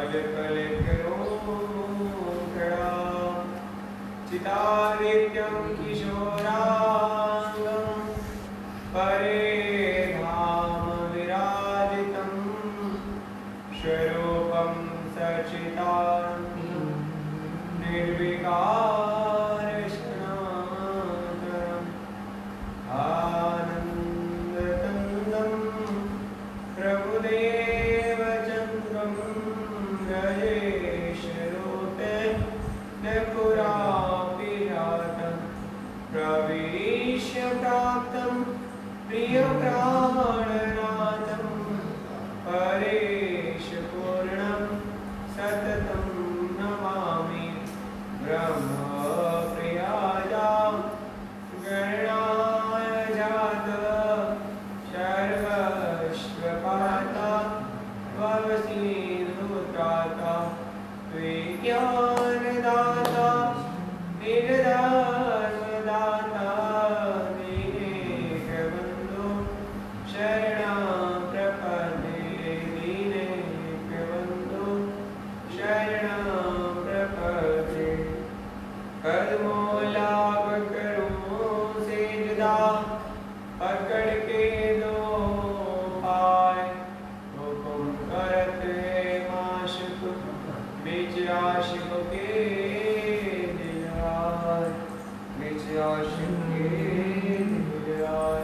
पल पल करो खड़ा चितादित्यं किशोरांगं परे धाम विराजितं स्वरूपं सच्चिदानन्दं निर्विकार सनातनम् आनन्दतन्दं प्रभुदेवचन्द्रं गजेशरूपेण पुरापि जातं प्रविश्य प्राप्तं प्रियप्राणनाथं परेशपूर्णं सततं नमामि ब्रह्मप्रियायां गणाय जात सर्वस्वपाता ववसीनुत्राता विज्ञानदाता निर्धर्मदाता दीनेकबन्धो शरणं प्रपद्ये दीनेकबन्धो शरणं प्रपद्ये कदमों लाभ करूं सेजदा पकड़ के दो पाए हुकुम करत है माशिक बीच आशिक के दिलार बीच आशिक के दिलार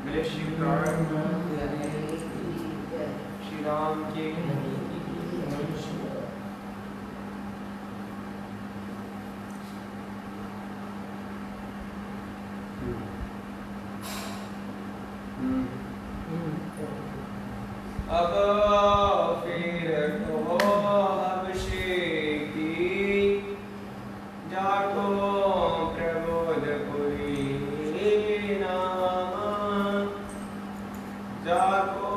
मिले श्री राम की अब फिर कहो अभिषेकी जाको प्रबोधपुरी नाम जाको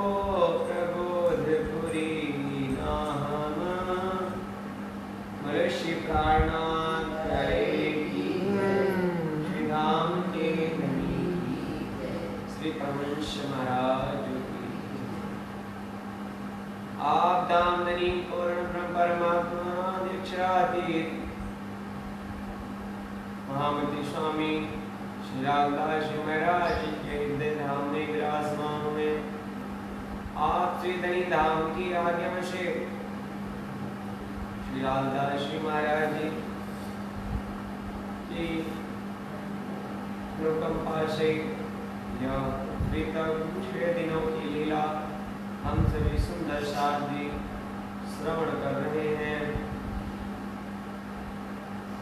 प्रबोधपुरी नाम मनुष्य प्राणनाथ करेगी श्री राम के श्री परमहंस महाराज आप दामदनी पूर्ण ब्रह्म परमात्मा दीक्षातीत महामती स्वामी श्री रामदास जी महाराज के हृदय धाम में विराजमान हुए। आप श्री धाम की आज्ञा से श्री रामदास जी महाराज जी की अनुकंपा से यह बीतक 6 दिनों की लीला हम सभी सुंदर शादी श्रवण कर रहे हैं।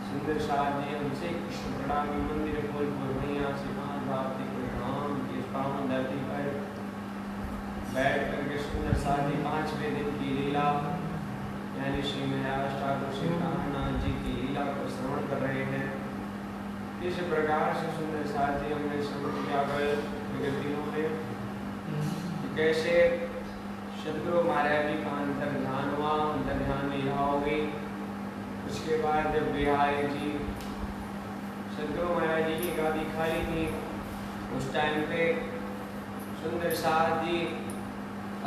सुंदर शादी हमसे कृष्ण प्रणामी मंदिर फूलपुर मैया से प्राप्ति परिणाम की पावन धरती पर बैठ करके सुंदर शादी 5वें दिन की लीला यानी श्री महाराज ठाकुर श्री कान्हानाथ जी की लीला को श्रवण कर रहे हैं। इस प्रकार से सुंदर शादी हमने श्रवण किया विगत दिनों में कैसे सदगुरु महाराज जी का अंतर ध्यान हुआ, अंतर ध्यान में यह हो गई। उसके बाद जब बिहारी जी सदगुरु महाराज जी की गादी खाली थी, उस टाइम पे सुंदर साथ जी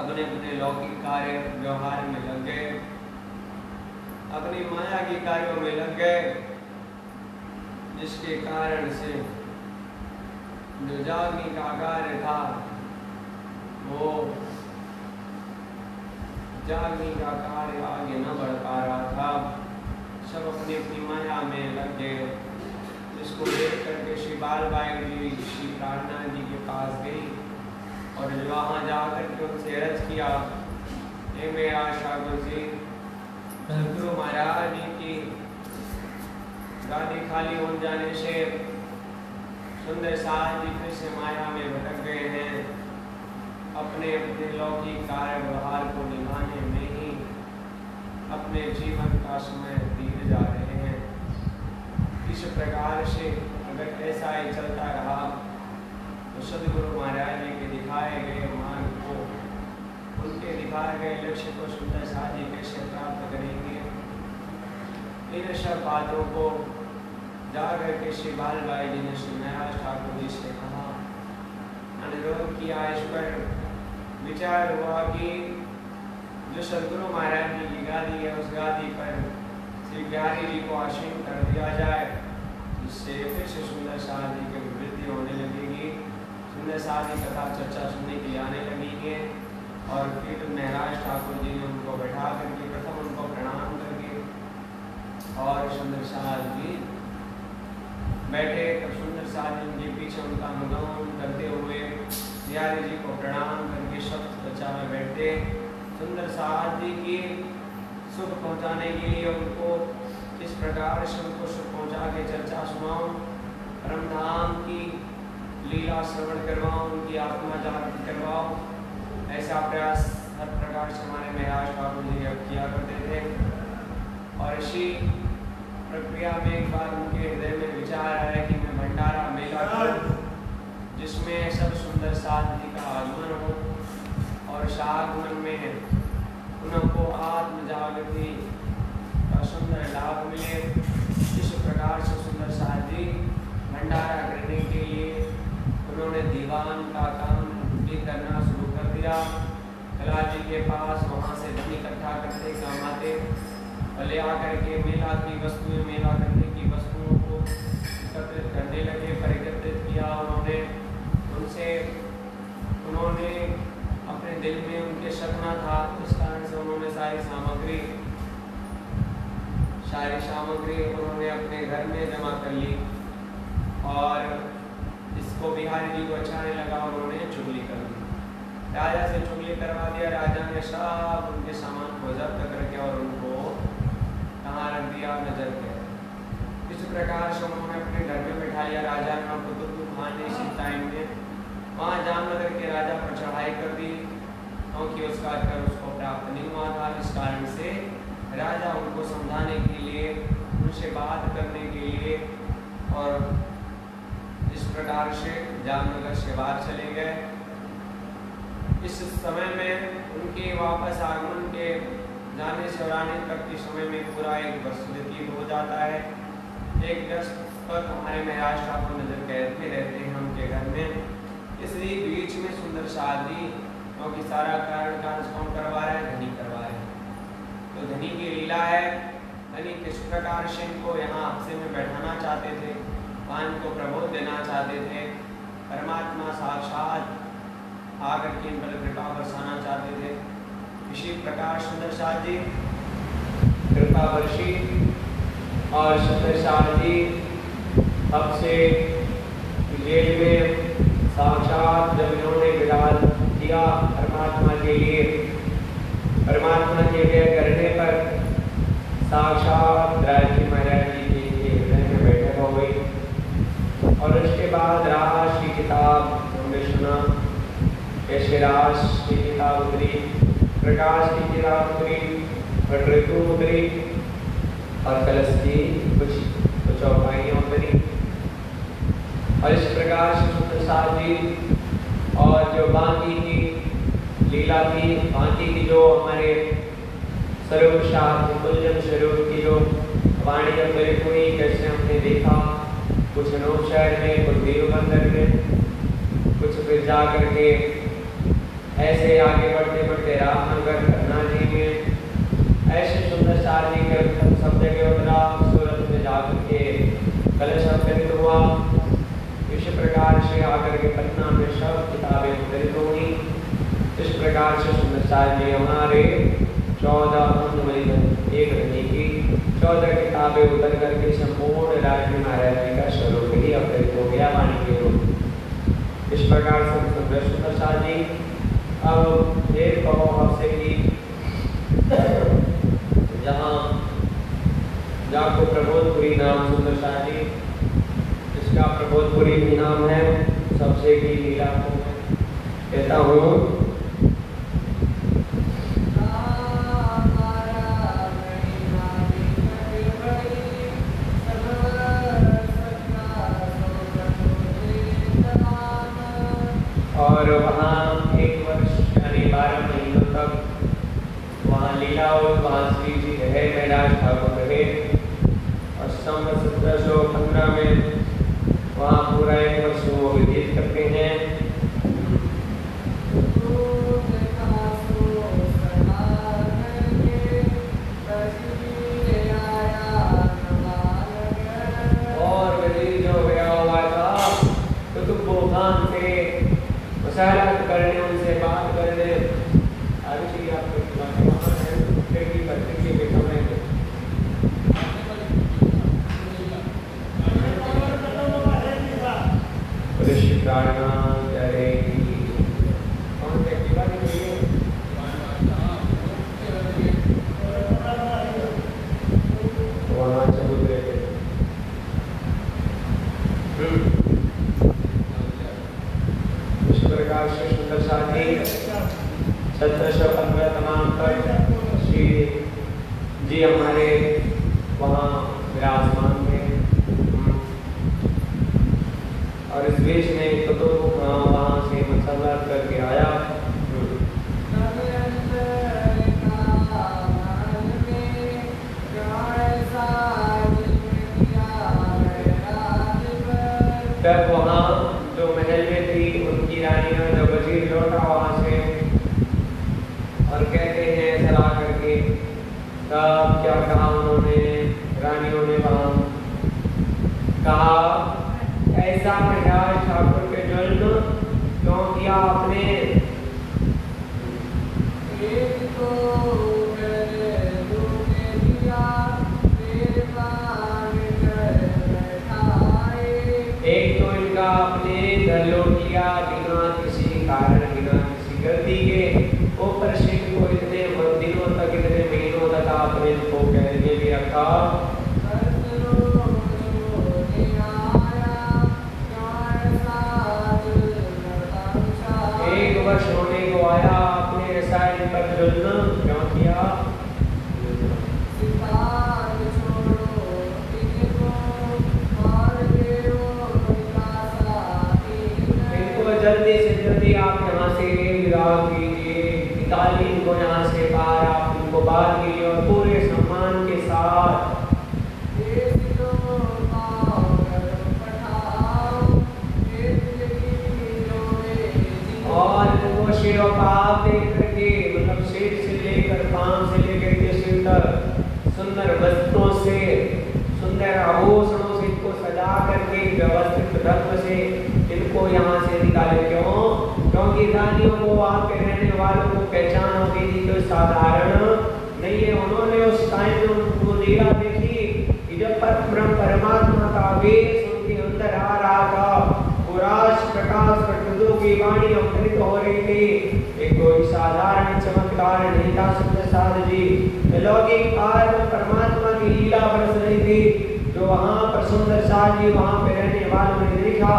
अपने अपने लौकिक कार्य व्यवहार में लग गए, अपनी माया के कार्यों में लग गए, जिसके कारण से जो जागने का कार्य था वो जागने का कार्य आगे न बढ़ पा रहा था। सब अपनी अपनी माया में लग गए। जिसको देख करके श्री बालबाई जी श्री कान्हानाथ जी के पास गई और वहाँ जाकर के उनसे अर्ज किया, हे मेरा ठाकुर जी, सदगुरु महाराज जी की गादी खाली हो जाने से सुंदर साथ जी फिर से माया में भटक गए हैं। अपने अपने लौकिक कार्य व्यवहार को निभाने में ही अपने जीवन का समय बीत जा रहे हैं। इस प्रकार से अगर ऐसा ही चलता रहा तो सदगुरु महाराज जी के दिखाए गए मार्ग को, उनके दिखाए गए लक्ष्य को सुंदर साथी कैसे प्राप्त करेंगे। इन सब बातों को जाकर के श्री बालबाई जी ने श्री महाराज ठाकुर जी से कहा, अनुरोध किया। इस पर विचार हुआ कि जो सदगुरु महाराज जी की गादी है, उस गादी पर श्री बिहारी जी को आसीन कर दिया जाए, जिससे फिर से सुंदर शाह जी की वृद्धि होने लगेगी। सुंदर शाह जी कथा चर्चा सुनने के लिए आने लगेंगे और फिर महराज ठाकुर जी ने उनको बैठा करके प्रथम उनको प्रणाम करके और सुंदर शाह जी बैठे। तब सुंदर शाह जी उनके पीछे उनका अनुगमन करते हुए बिहारी जी को प्रणाम करके शब्द चर्चा में बैठते। सुंदर शाह जी की सुख पहुंचाने के लिए उनको इस प्रकार से उनको सुख पहुंचा के चर्चा सुनाऊं, परमधाम की लीला श्रवण करवाऊं, उनकी आत्मा जागृत करवाऊं, ऐसा प्रयास हर प्रकार से हमारे महराज ठाकुर जी किया करते थे। और इसी प्रक्रिया में एक बार उनके हृदय में विचार आया कि मैं भंडारा मेला करूं, जिसमें सब सुंदर शाह जी का आगमन हो और शाहगमन में उनको आत्म जागृति का सुंदर लाभ मिले। इस प्रकार से सुंदर शाह जी भंडारा करने के लिए उन्होंने दीवान का काम भी करना शुरू कर दिया। कला जी के पास वहाँ से धन इकट्ठा करते काम आते और ले आकर के मेला की वस्तुएं, मेला करने की वस्तुओं को एकत्रित करने लगे, परिवर्तित किया उन्होंने। उनसे उन्होंने अपने दिल में उनके सपना था, इस कारण से उन्होंने सारी सामग्री उन्होंने अपने घर में जमा कर ली और इसको बिहारी जी को अच्छा नहीं लगा, उन्होंने चुगली कर दी। राजा से चुगली करवा दिया। राजा ने सब उनके सामान को जब्त करके और उनको कहाँ रख दिया, नजर पे। इस प्रकार से उन्होंने अपने घर में बैठा लिया। राजा ने कुतुब खान ने इसी टाइम में वहाँ जामनगर के राजा पर चढ़ाई कर दी, क्योंकि उसका कर उसको प्राप्त नहीं हुआ था। इस कारण से राजा उनको समझाने के लिए, उनसे बात करने के लिए और इस प्रकार से जामनगर से बाहर चले गए। इस समय में उनके वापस आगमन के जाने से और आने तक के समय में पूरा एक वर्ष व्यतीत हो जाता है। एक वर्ष तक हमारे महराज ठाकुर नजर कहते रहते हैं उनके घर में। इसलिए बीच में सुंदर शाह जी, क्योंकि सारा कारण कौन करवा रहा है, धनी करवा रहे हैं, तो धनी की लीला है। धनी किस प्रकार से इनको यहाँ आपसे में बैठाना चाहते थे, वहाँ इनको प्रबोध देना चाहते थे। परमात्मा साक्षात आकर के इन पर कृपा बरसाना चाहते थे। इसी प्रकार सुंदर शाह जी कृपा वर्षी और सुंदर शाह जी अब से जेल में साक्षात जब इन्होंने विराज किया परमात्मा के लिए, परमात्मा के लिए करने पर साक्षात राज जी महाराज जी के हृदय में बैठक हो गई। और उसके बाद रास की किताब हमने सुना, कैसे रास की किताब उतरी, प्रकाश की किताब उतरी, ऋतु उतरी और कलश की कुछ चौपाइयाँ उतरी। और इस प्रकार से सुंदर शाह जी और जो बाकी की लीला थी, बाकी की जो हमारे स्वरूप शाह कुलजन स्वरूप की जो वाणी जब हुई, कैसे हमने देखा कुछ नौ शहर में, कुछ देवबंदर में, कुछ फिर जा करके ऐसे आगे बढ़ते बढ़ते रामनगर खन्ना जी में, ऐसे सुंदर शाह जी के सब जगह उतरा। सूरत में जाकर के कलश अवतरित हुआ। इस प्रकार से आकर के पटना में सब किताबें अवतरित होंगी। इस प्रकार से सुंदर शाह जी हमारे 14 एक रही की 14 किताबें उतर करके संपूर्ण राज्य महाराज जी का स्वरूप ही अवतरित हो गया, वाणी के रूप। इस प्रकार से सुंदर शाह जी अब देर कहो आपसे कि जहाँ जाको प्रबोधपुरी नाम सुंदर शाह जी, इसका प्रबोधपुरी भी नाम है। सबसे की लीला को कहता हूँ। और वहाँ एक वर्ष यानी 12 महीनों तक वहाँ लीला और वहाँ श्री जी रहे, महराज ठाकुर रहे। और सन 1715 में वहाँ पूरा एक वर्ष वो व्यतीत करते हैं। जी हमारे वहाँ विराजमान थे। और इस बीच में तो वहाँ से मसलत करके आया। तब वहाँ जो महल में थी उनकी रानियाँ, जब वजीर लौटा वहाँ से और कहते हैं सलाह करके, तब क्या कहा उन्होंने, रानियों ने वहाँ कहा, ऐसा महाराज ठाकुर के जुल्म क्यों किया आपने? एक तो इनका आपने घर लूट लिया बिना किसी कारण, बिना किसी गलती के, ऊपर से इनको इतने दिनों तक, इतने महीनों तक आपने इनको कैद भी रखा। एक वर्ष होने को आया, आपने ऐसा इन पर जुल्म क्यों किया? जल्दी से जल्दी आप यहाँ से विदा कीजिए, निकालिए इनको यहाँ से बाहर, आप इनको बाहर कीजिए और पूरे सम्मान के साथ। और वो शेर पाप देख करके, मतलब सिर से लेकर पांव से लेकर के सिर तक सुंदर वस्त्रों से, सुंदर आभूषणों से इनको सजा करके व्यवस्थित ढंग से इनको यहाँ से निकाले। क्यों? क्योंकि रानियों को, वहाँ के रहने वालों को पहचान होगी थी तो साधारण नहीं है। उन्होंने उस टाइम में उनको लीला देखी कि जब परमात्मा का वेश उनके अंदर आ रहा था, प्रकाश प्रकृति की वाणी अमृत हो रही थी। एक कोई साधारण चमत्कार नहीं था सुंदर साध जी, लौकिक काल में परमात्मा की लीला बरस रही थी, जो वहाँ पर सुंदर साध जी वहाँ पे रहने वालों ने देखा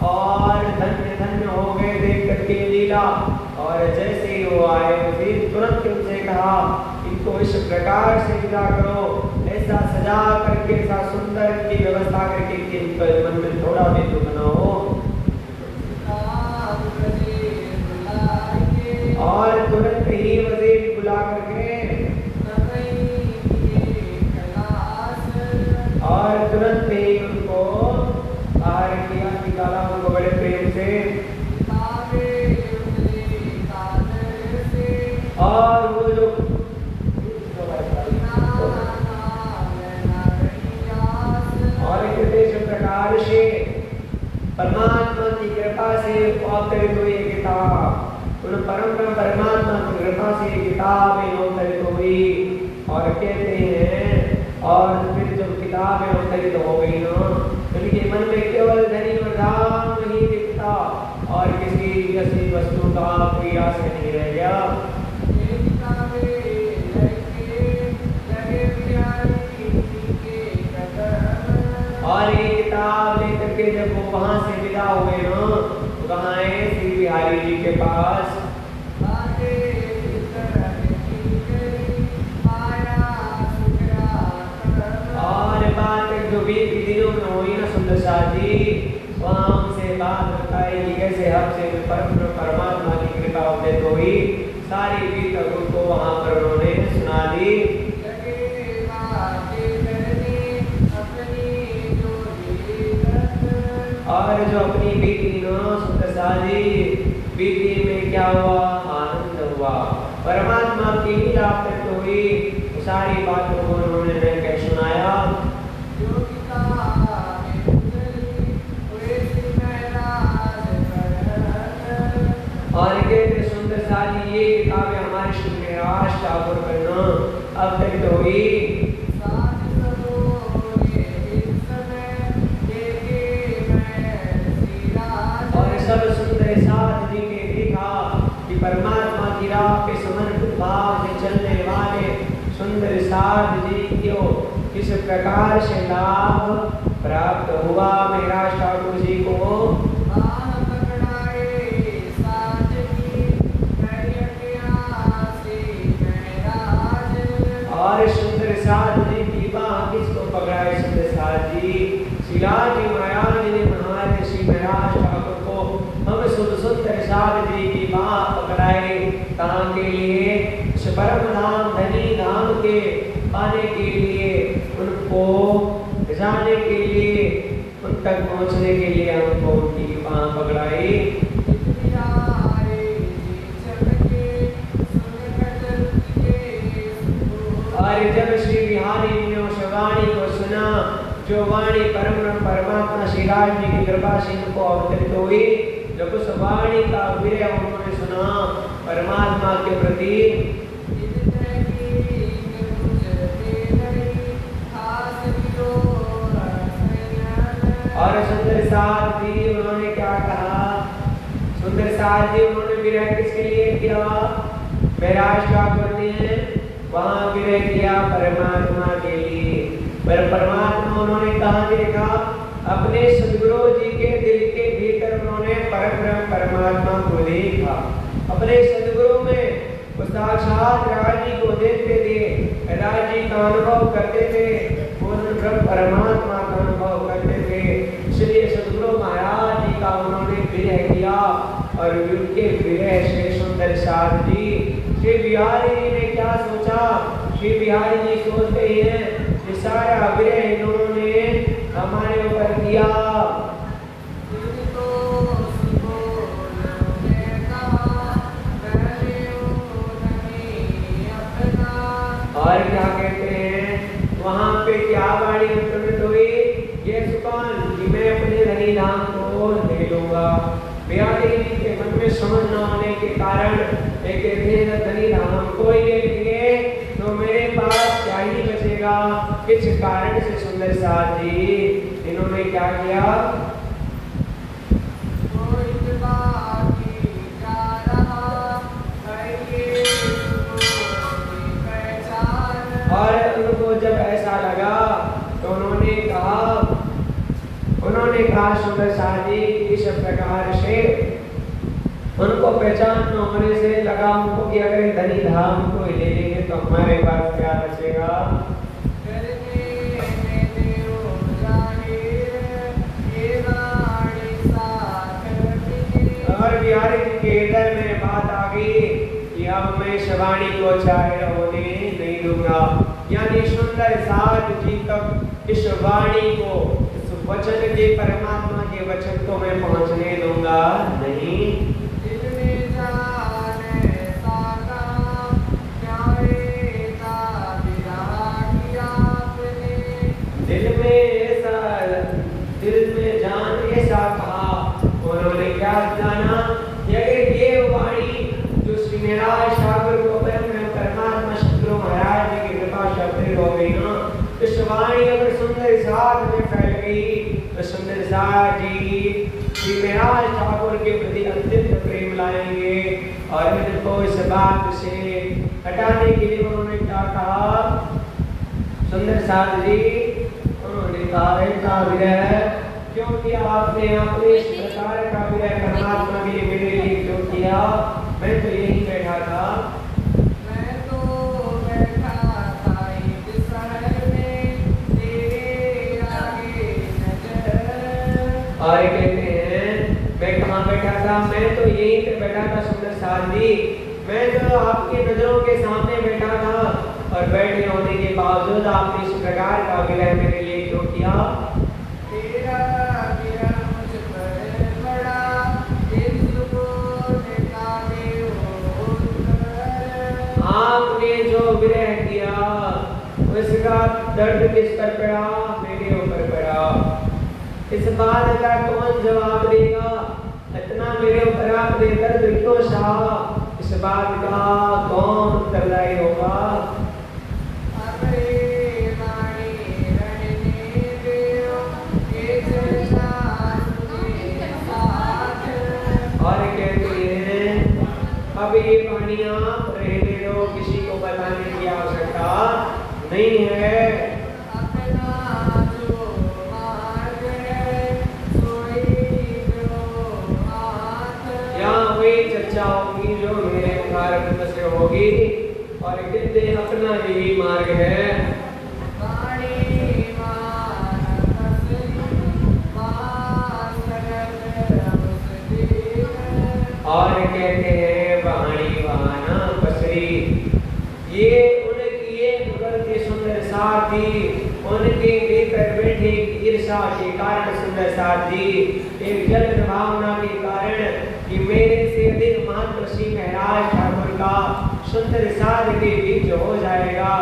और धन्य धन्य हो गए देख करके लीला। और जैसे ही वो आए फिर तुरंत उनसे कहा, इनको इस प्रकार से विदा करो, ऐसा सजा करके, ऐसा सुंदर की व्यवस्था करके कि इनके मन में थोड़ा भी दुख न हो। और तुरंत ही वजीर बुला करके और तुरंत ही उनको बाहर किया, निकाला उनको बड़े प्रेम से। और वो जो और इस प्रकार से परमात्मा की कृपा से अवतरित हुई किताब, उन परम परमात्मा की कृपा से किताबें अवतरित हुई। और कहते हैं, और फिर जब किताबें अवतरित हो गई ना, उनके मन में केवल धनी और धाम नहीं दिखता और किसी ऐसी वस्तु का कोई आशय नहीं रह गया। और ये किताब लेकर के जब वो वहां से विदा हुए ना, तो कहाँ है? श्री बिहारी जी के पास। और बात जो बीत दिनों में हुई ना सुंदर साथ जी, वहाँ उनसे बात बताई कि कैसे हमसे परमात्मा की कृपा उदित हुई। सारी बीत को वहाँ पर उन्होंने सुना दी। और जो अपनी बीती ना सुंदर साजी, बीती में क्या हुआ? आनंद हुआ, परमात्मा की लीला प्रकट हुई। सारी बातों को उन्होंने कह सुनाया। और कहते सुंदर साजी, ये किताबें हमारे श्री महाराज ठाकुर करना अब तक तो हुई। सब सुंदर साथ जी के देखा कि परमात्मा की राह पे समर्पित भाव से चलने वाले सुंदर साथ जी को किस प्रकार से लाभ प्राप्त हुआ महाराज ठाकुर जी को। और सुंदर सुंदर साध जी की बाह किसको पकड़ाए सुंदर साध जी। शिला जी महाराज ने हमारे श्री महाराज ठाकुर को हम सुंदर साध जी की बाह पकड़ाए कहाँ के लिए, उस परम धाम धनी धाम के पाने के लिए, उनको जाने के लिए, उन तक पहुँचने के लिए हमको उनकी बाह पकड़ाई। और जब श्री बिहारी ने उस वाणी को सुना, जो वाणी परमात्मा श्री राज जी की कृपा से इनको अवतरित हुई, जब उस वाणी का विरह उन्होंने सुना परमात्मा के प्रति, और सुंदर साध जी उन्होंने क्या कहा, सुंदर साध जी उन्होंने विरह किसके लिए किया, महाराज ठाकुर ने वहाँ विरह किया परमात्मा के लिए। पर परमात्मा उन्होंने कहाँ देखा, अपने सदगुरु जी के दिल के भीतर उन्होंने परब्रह्म परमात्मा को देखा। अपने सदगुरु में वो साक्षात राज जी को देखते थे, राज जी का अनुभव करते थे, ब्रह्म परमात्मा का अनुभव करते थे। इसलिए सदगुरु महाराज जी का उन्होंने विरह किया और उनके विरह से सुंदर साध जी श्री बिहारी जी ने क्या सोचा, श्री बिहारी जी सोचते हैं कि सारा विरह इन्होंने हमारे ऊपर किया। और क्या कहते हैं, वहाँ पे क्या वाणी प्रकट हुई, ये सुकान कि मैं अपने धनी धाम को ले लूंगा। बिहारी जी के मन में समझ न आने के कारण एक धनी धाम को ही ले लेंगे तो मेरे पास क्या ही बचेगा। किस कारण से सुंदर साध जी इन्होंने क्या किया, और उनको जब ऐसा लगा तो उन्होंने कहा सुंदर साध जी इस प्रकार से उनको पहचान न होने से लगा उनको कि अगर धनी धाम को ले लेंगे तो हमारे पास क्या बचेगा। और बिहारी जी के हृदय में बात आ गई कि अब मैं इस वाणी को चाहे होने नहीं दूंगा, यानी सुंदर साध जी तक इस वाणी को, इस वचन के परमात्मा के वचन को मैं पहुंचने दूंगा नहीं। दिल में जान ऐसा कहा, उन्होंने क्या जाना, ये वाणी जो श्री महाराज ठाकुर को परमात्मा सदगुरु महाराज जी की कृपा शब्द हो गई ना, इस वाणी अगर सुंदर साध में फैल गई तो सुंदर साध जी श्री महाराज ठाकुर के प्रति अत्यंत प्रेम लाएंगे। और इनको इस बात से हटाने के लिए उन्होंने क्या कहा, सुंदर साध जी उन्होंने कहा ऐसा विरह क्यों किया आपने, अपने इस प्रकार का विरह परमात्मा के लिए मेरे लिए क्यों किया। मैं तो यही बैठा था, मैं तो बैठा था इस शहर में तेरे आगे नजर। और कहते हैं मैं कहाँ बैठा था, मैं तो यहीं पे बैठा था सुंदर साध जी, मैं तो आपकी नजरों के सामने बैठा था और बैठे होने के बावजूद आपने इस प्रकार का विरह मेरे लिए क्यों किया। तेरा विरह मुझ पर पड़ा, इसको निकाले उतर। आपने जो विरह किया उसका दर्द किस पर पड़ा, मेरे ऊपर पड़ा। इस बात का कौन जवाब देगा, इतना मेरे ऊपर आपने दर्द क्यों सहा, इस बात का कौन उत्तरदायी होगा। और कहते हैं अब ये वाणियां रहने दो, किसी को बताने की आवश्यकता नहीं है। यहाँ वही चर्चा होगी जो मेरे मुखारबिंद से होगी। और कहते हैं अपना साथ जी उनके भीतर बैठे ईर्ष्या के कारण सुंदर साथ जी एक जलन भावना के कारण कि मेरे से अधिक महत्व श्री महाराज ठाकुर का सुंदर साथ के बीच हो जाएगा।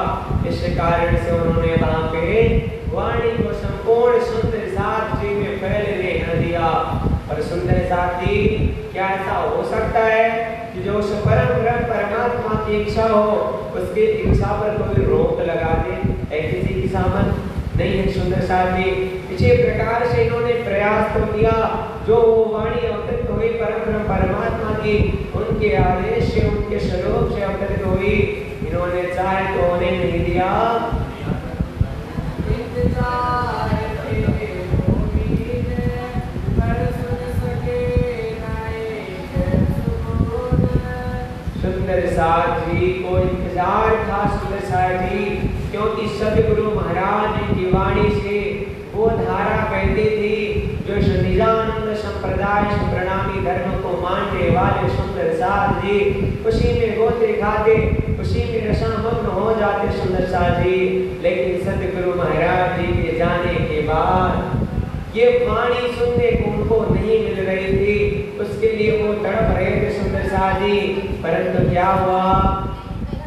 इस कारण से उन्होंने वहां पे वाणी को संपूर्ण सुंदर साथ जी में फैलने न दिया। और सुंदर साथ जी क्या ऐसा हो सकता है कि जो उस परम ब्रह्म परमात्मा की इच्छा हो उसकी इच्छा पर कोई रोक लगा दे? है किसी की सामर्थ नहीं है सुंदर साथ जी। इसी प्रकार से इन्होंने प्रयास तो किया, जो वो वाणी अवतरित हुई परम ब्रह्म परमात्मा की उनके आदेश से उनके स्वरूप से अवतरित हुई, इन्होंने चाहे तो होने नहीं दिया। सुंदर साथ जी को इंतजार था सुंदर साथ जी, क्योंकि सदगुरु महाराज की वाणी से वो धारा बहती थी जो निजानंद संप्रदाय प्रणामी धर्म को मानने वाले सुंदर साथ जी उसी में गोते खाते उसी में रसामग्न हो जाते सुंदर साथ जी। लेकिन सदगुरु महाराज जी के जाने के बाद ये वाणी सुनने को उनको नहीं मिल रही थी, उसके लिए वो तड़प रहे थे सुंदर साथ जी। परंतु क्या हुआ,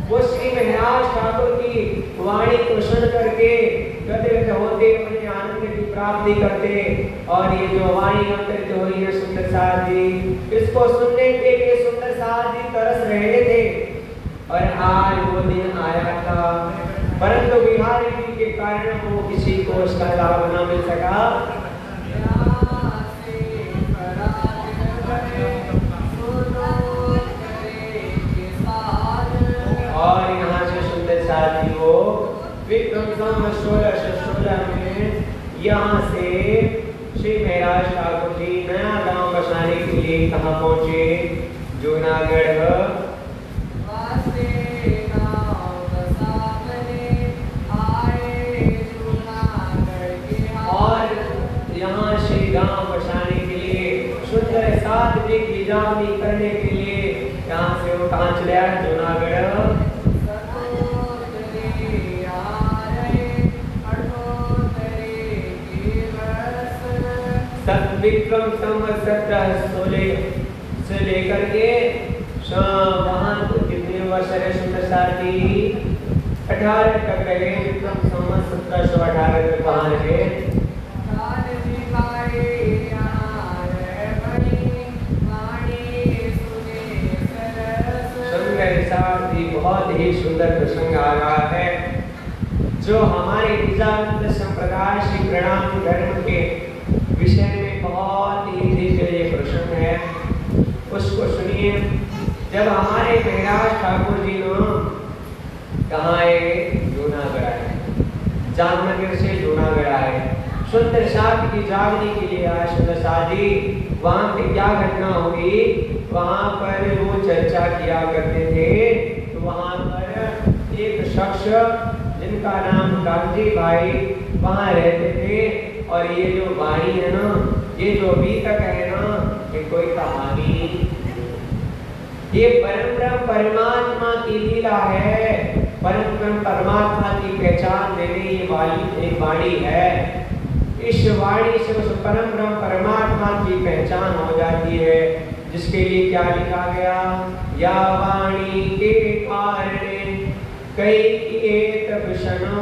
वो श्री महाराज ठाकुर की वाणी को सुन करके गदगद होते अपने आनंद की प्राप्ति करते। और ये जो वाणी अवतरित हुई है सुंदर साथ जी, इसको सुनने के लिए सुंदर साथ जी तरस रहे थे। और आज वो दिन आया था, परंतु बिहारी जी के कारण वो किसी को उसका लाभ न मिल सका। और यहाँ से सुंदर साथ जी को विक्रम संवत 1616 में यहाँ से श्री महाराज ठाकुर जी नया गांव बसाने के लिए कहाँ पहुँचे? जूनागढ़। और यहाँ से गांव बसाने के लिए सुंदर साथ जी की जागनी करने के लिए यहाँ से वो कहाँ चले आए? जूनागढ़। विक्रम संवत 1716 से लेकर के वहाँ कितने वर्ष रहे सुंदर साथ जी? 18 तक रहे। विक्रम संवत 1718 तक वहाँ रहे। साथ ही बहुत ही सुंदर प्रसंग आ रहा है, जो हमारे निजानंद संप्रदाय श्री प्रणामी धर्म के विषय में बहुत ही दिव्य ये प्रसंग है। उसको सुनिए। जब हमारे महाराज ठाकुर जी कहाँ आए? जूनागढ़ आए। जामनगर से जूनागढ़ आए, सुंदर साथ की जागने के लिए आए। सुंदर साथ जी वहाँ पे क्या घटना हुई? वहाँ पर वो चर्चा किया करते थे, तो वहाँ पर एक शख्स जिनका नाम कांजी भाई वहाँ रहते थे। और ये जो वाणी है ना, ये जो अभी तक है ना, ये कोई कहानी, ये परम ब्रह्म परमात्मा की लीला है। परम ब्रह्म परमात्मा की पहचान देने ये वाणी है। इस वाणी से उस परम ब्रह्म परमात्मा की पहचान हो जाती है, जिसके लिए क्या लिखा गया? या वाणी के कारण कई किए तब शनम,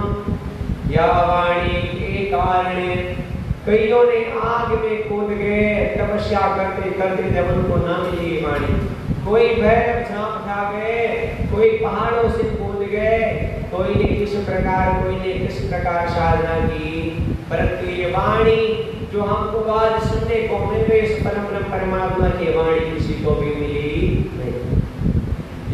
या वाणी के कारण कईयों ने आग में कूद गए तपस्या करते करते जब उनको न मिली वाणी। कोई भैरव झांप खा गए, कोई पहाड़ों से कूद गए, कोई ने किस प्रकार, कोई ने किस प्रकार साधना की, परंतु ये वाणी जो हमको आज सुनने को मिल रही, इस परम ब्रह्म परमात्मा की वाणी किसी को भी मिली नहीं।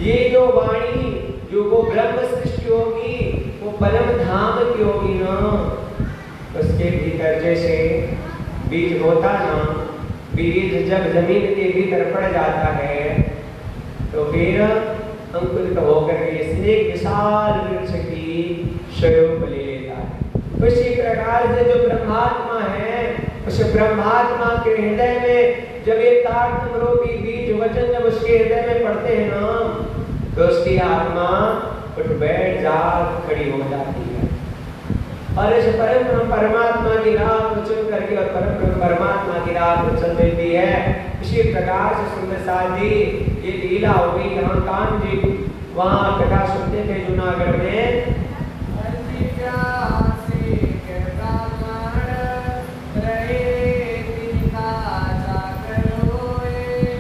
ये जो वाणी जो वो ब्रह्म सृष्टि होगी, वो परम धाम की होगी ना, उसके भीतर जैसे बीज होता ना, बीज जब जमीन के भीतर पड़ जाता है तो फिर अंकुरित होकर के एक विशाल वृक्ष की स्वरूप ले लेता है। उसी प्रकार से जो ब्रह्मात्मा है, उस ब्रह्मात्मा के हृदय में जब ये तारतम रूपी बीज वचन जब उसके हृदय में पड़ते हैं ना, तो उसकी आत्मा उठ बैठ जाग खड़ी हो जाती है। और इस परम ब्रह्म परमात्मा की राह को चुन करके और परम ब्रह्म परमात्मा की राह को चल देती है। इसी प्रकार से सुंदर साथ जी ये लीला हो गई। यहाँ कान जी वहाँ कथा सुनते थे जूनागढ़ में।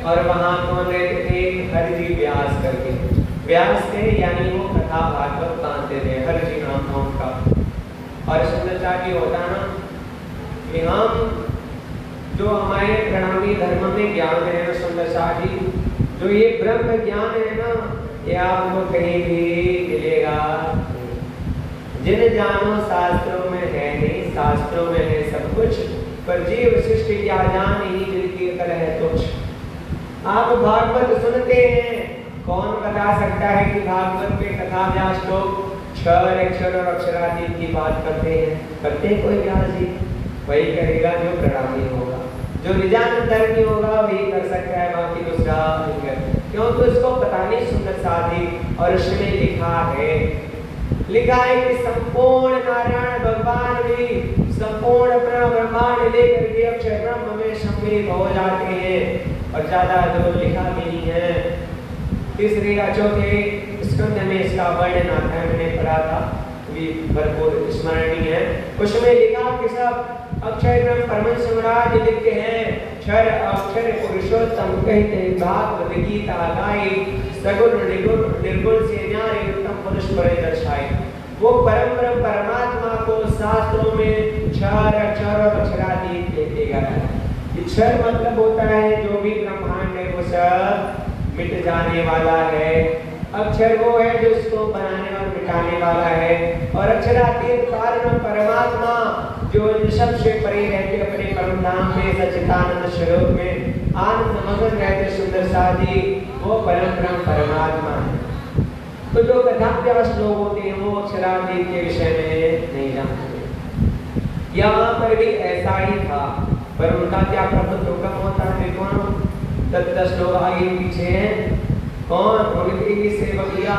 और वहाँ कौन रहते थे? हरिजी व्यास करके व्यास थे, यानी वो कथा भागवत गाते थे। हरिजी नाम था उनका। और सुंदरता की होता ना कि हम जो हमारे प्रणामी धर्म में ज्ञान है ना सुंदरता जी, जो ये ब्रह्म ज्ञान है ना, ये आपको कहीं भी मिलेगा। जिन जानो शास्त्रों में है नहीं, शास्त्रों में है सब कुछ, पर जीव सृष्टि क्या जान ही जिनकी अकल है तुच्छ। आप भागवत सुनते हैं, कौन बता सकता है कि भागवत में कथा व्यास लोग क्षर अक्षर और अक्षरादि की बात करते हैं? करते कोई व्यास जी? वही करेगा जो प्रणामी होगा, जो निजान धर्मी होगा वही कर सकता है, बाकी दूसरा नहीं कर। क्यों? तो इसको पता नहीं सुंदर साथी। और उसमें लिखा है कि संपूर्ण नारायण भगवान भी संपूर्ण अपना ब्रह्मांड लेकर के अक्षर ब्रह्म में सम्मिलित हो जाते हैं। और ज्यादा जो लिखा भी नहीं है, तीसरे या चौथे स्कंद में इसका वर्णन आता है, मैंने पढ़ा था, भी भरपूर स्मरणीय है। उसमें लिखा कि सब अक्षर ब्रह्म परम सम्राट लिखते हैं, क्षर अक्षर पुरुषोत्तम कहते भागवत गीता गाई, सगुण निर्गुण से न्याय उत्तम पुरुष पर दर्शाए। वो परम ब्रह्म परमात्मा को शास्त्रों में क्षर अक्षर और अक्षरादि कहते गए। क्षर मतलब होता है जो भी ब्रह्मांड है वो सब मिट जाने वाला है। अक्षर वो है जो इसको बनाने और मिटाने वाला है। और अक्षरातीत कारण परमात्मा जो इन सबसे परे रहते अपने परम धाम में सच्चिदानंद स्वरूप में आनंद मगन रहते सुंदर साथी, वो परम ब्रह्म परमात्मा है। तो जो कथा व्यास लोग होते हैं वो अक्षरातीत के विषय में नहीं जानते। यहाँ पर भी ऐसा ही था, पर उनका क्या प्रभुत्व कम होता है। कौन 10 लोग आगे पीछे हैं, कौन उनकी सेवकिया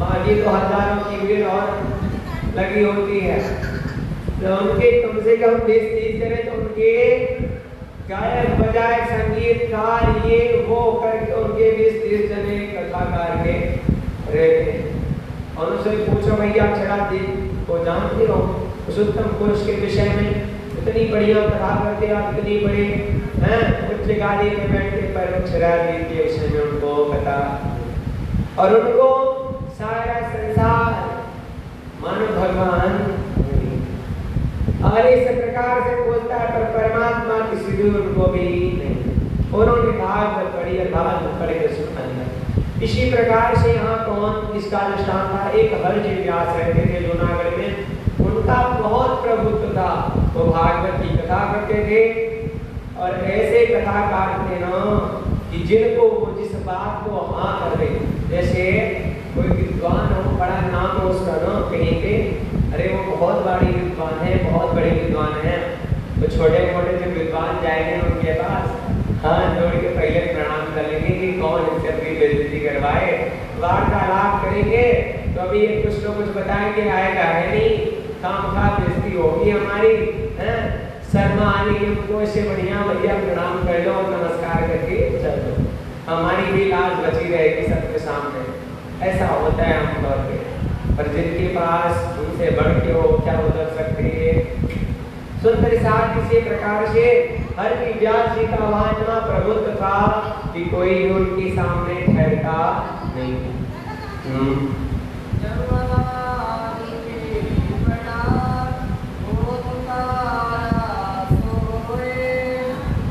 बाकी तो हजारों की भीड़ और लगी होती है। तो उनके कम से कम 20-30 जने तो उनके गायक बजाय संगीतकार ये वो करके उनके 20-30 जने कथाकार के रहते। और उनसे पूछो भैया अक्षरादि को जानते हो? उस उत्तम पुरुष के विषय में इतनी बढ़िया कथा करते आप, इतनी बड़ी हैं उच्च गादी पे बैठे, पर अक्षरादि के विषय में उनको पता। और उनको सारा संसार मानो भगवान और इस प्रकार से बोलता है, पर परमात्मा किसी भी उनको भी नहीं। उन्होंने भागवत पढ़ी और भागवत पढ़ के सुना दिया। इसी प्रकार से यहाँ कौन इसका दृष्टांत था? एक हरजी व्यास रहते थे जूनागढ़ में, उनका बहुत प्रभुत्व था। वो भागवत की कथा करते थे और ऐसे कथाकार थे ना कि जिनको वो जिस बात को हाँ कर दे, जैसे कोई विद्वान हो, बड़ा नाम हो उसका ना कहीं पे, अरे वो बहुत बड़ी विद्वान है, बहुत बड़े विद्वान है, तो छोटे मोटे जो विद्वान जाएंगे उनके पास हाथ जोड़ के पहले प्रणाम कर लेंगे कि कौन इनसे अपनी बेइज्जती करवाए, वार्तालाप करेंगे। तो अभी कुछ लोग कुछ बताएंगे, आएगा है नहीं, खामखा बेइज्जती होगी हमारी, हैं शर्मा आने की, हमको इससे बढ़िया भैया प्रणाम कर लो और नमस्कार करके चल दो, हमारी भी लाज बची रहेगी सबके सामने। ऐसा होता है हम तौर पे, पर जिनके पास उनसे बढ़ के हो क्या उतर सकते हैं। सुंदर साथ किसी प्रकार से हर की व्यास जी का वहां प्रभुत्व था कि कोई उनके सामने ठहरता नहीं।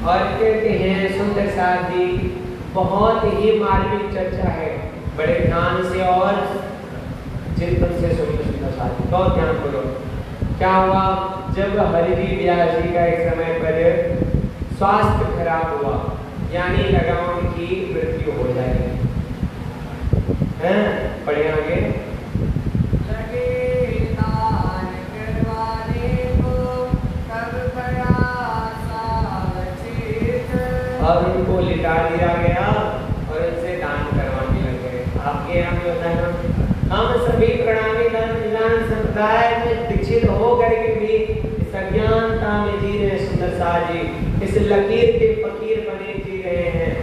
और कहते हैं सुंदर साथ जी बहुत ही मार्मिक चर्चा है, बड़े ध्यान से और चिंतन से सुनिए सुंदर साथ जी, बहुत ध्यान करो। क्या हुआ? जब हरिजी व्यास जी का एक समय पर स्वास्थ्य खराब हुआ, यानी लगा उनकी मृत्यु हो जाएगी, हैं पढ़े आगे। और उनको लिटा दिया गया और इनसे दान करवाने लगे। आपके यहाँ भी होता है ना, हम सभी प्रणामी दान संप्रदाय में दीक्षित होकर साथ जी इस लकीर के फकीर बने जी रहे हैं।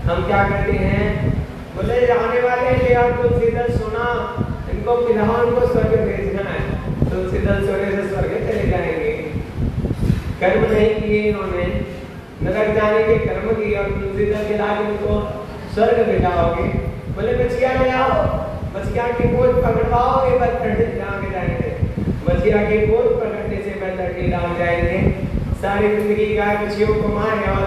हम क्या करते हैं, बोले आने वाले हैं यार तुलसीदल सुना, इनको पिलाओ, इनको स्वर्ग भेजना है। तुलसीदल सोने से स्वर्ग चले जाएंगे। कर्म नहीं किए इन्होंने, नरक जाने के कर्म किए और तुलसीदल के लाके इनको स्वर्ग भेजाओगे। बोले बचिया ले आओ, बचिया की गोद पकड़वाओगे बस तड़के जाके जाएंगे। बचिया की गोद पकड़ने से बस तड़के जाम जाएंगे। सारी जिंदगी गाय बच्चियों को मारे और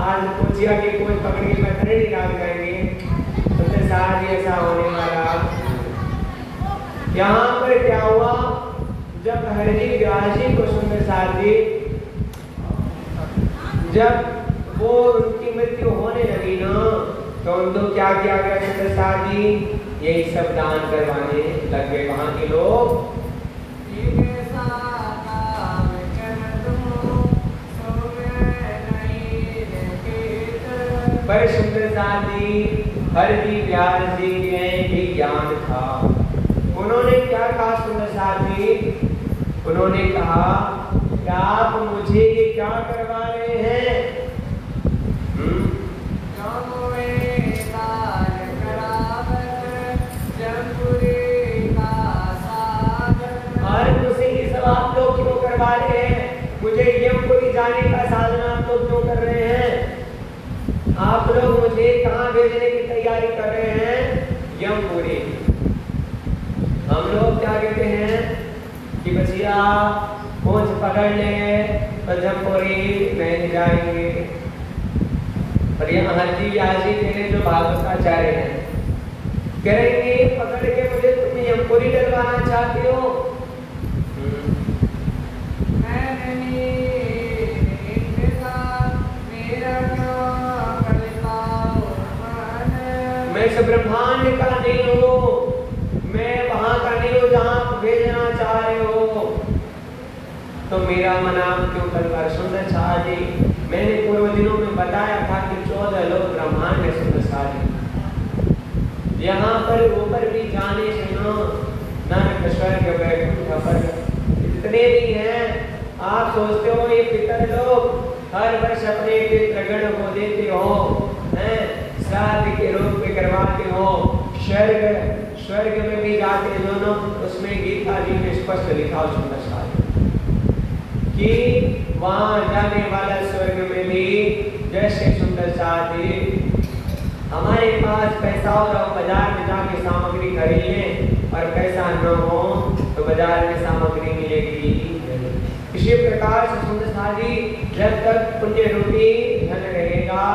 आज बचिया की गोद पकड़ के बस तड़के जाम जाएंगे। तो साथ ऐसा होने वाला। यहाँ पर क्या हुआ, जब हरजी व्यास जी को सुंदर साथ जी जब वो उनकी मृत्यु होने लगी ना, तो उनको क्या किया गया सुंदर साथ जी, यही सब दान करवाने लग गए वहां के लोग। पर सुंदर साथ जी हरजी व्यास जी के भी ज्ञान था। उन्होंने क्या कहा सुंदर साथ जी, उन्होंने कहा कि आप मुझे ये क्या करवा रहे हैं। और मुझे ये सब आप लोग क्यों करवा रहे हैं, मुझे यमपुरी जाने का साधन आप लोग क्यों कर रहे हैं। आप लोग मुझे कहाँ भेजने की तैयारी कर रहे हैं, यमपुरी। हम लोग क्या कहते हैं कि बचिया पहुंच पकड़ ले तो यमपुरी नहीं जाएंगे। पर ये हरजी व्यास जी मेरे जो भागवताचार्य हैं करेंगे पकड़ के मुझे तुम यमपुरी डलवाना चाहते हो। मैं इस ब्रह्मांड का नहीं हूँ, मैं वहां का नहीं हूँ जहाँ भेजना चाह रहे हो। तो मेरा मन आप क्यों कर सुंदर शाह जी, मैंने पूर्व दिनों में बताया था कि 14 लोग ब्रह्मांड में सुंदर शाह जी। यहाँ पर ऊपर भी जाने से नानक स्वर्ग वैकुंठ जितने भी हैं, आप सोचते हो ये पितर लोग हर वर्ष अपने पितृगण को देते हो, हैं श्राद्ध के रूप में करवाते हो, स्वर्ग में भी जाते दोनों। उसमें गीता जी में स्पष्ट लिखा हो सुंदर शाह कि वहां जाने वाला स्वर्ग में भी जैसे सुंदर शाह जी हमारे पास पैसा हो तो बाजार में जाके सामग्री खरीद लें, और पैसा न हो तो बाजार में सामग्री मिलेगी। इसी प्रकार से सुंदर शाह जी जब तक पुण्य रूपी धन रहेगा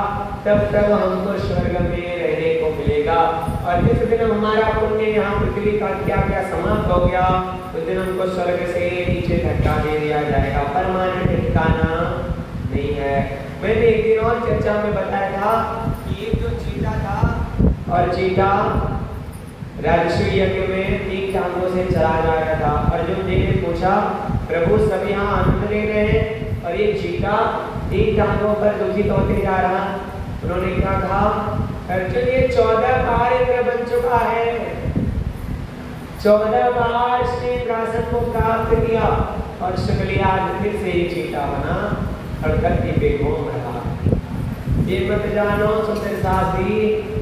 तब तक हमको स्वर्ग में रहने को मिलेगा। और जिस दिन हमारा पुण्य यहाँ पृथ्वी का क्या क्या समाप्त हो गया, उस दिन हमको स्वर्ग से नीचे धक्का दे दिया जाएगा, परमानेंट ठिकाना नहीं है। मैंने एक दिन और चर्चा में बताया था कि ये जो चीता था और चीता राजस्व यज्ञ में 3 टांगों से चला जा रहा था। अर्जुन जी ने पूछा प्रभु सब यहाँ आनंद ले रहे हैं और ये चीता 3 टांगों पर दुखित होते जा रहा। उन्होंने क्या कहा, अर्जुन ये 14 बार इंद्र बन चुका है, 14 बार इसने प्राशन को प्राप्त किया और शुक्लिया फिर से ये चीता बना और धरती पे घूम रहा। ये मत जानो सुंदर साथी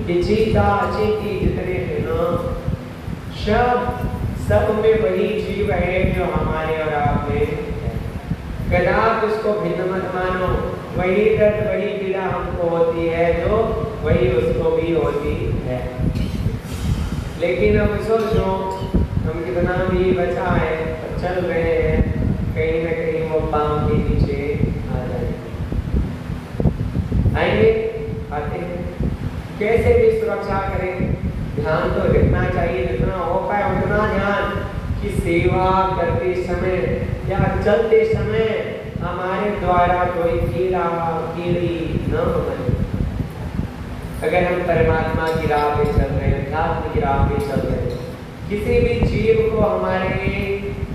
कि चीता चीती जितने हैं ना, सब में वही जीव है जो हमारे और आप में है। कदाप उसको भिन्न मत मानो, वही दर्द वही पीड़ा हमको होती है जो वही उसको भी होती है। लेकिन अब सोचो हम कितना भी बचा है, चल रहे हैं, कहीं ना कहीं वो पांव के नीचे आ जाएंगे। आएंगे, आते हैं, कैसे भी सुरक्षा करें। ध्यान तो रखना चाहिए, जितना हो पाए उतना ध्यान कि सेवा करते समय या चलते समय हमारे द्वारा कोई कीड़ा कीड़ी न बने। अगर हम परमात्मा की राह पे चल रहे हैं, अध्यात्म की राह पे चल रहे हैं, किसी भी जीव को हमारे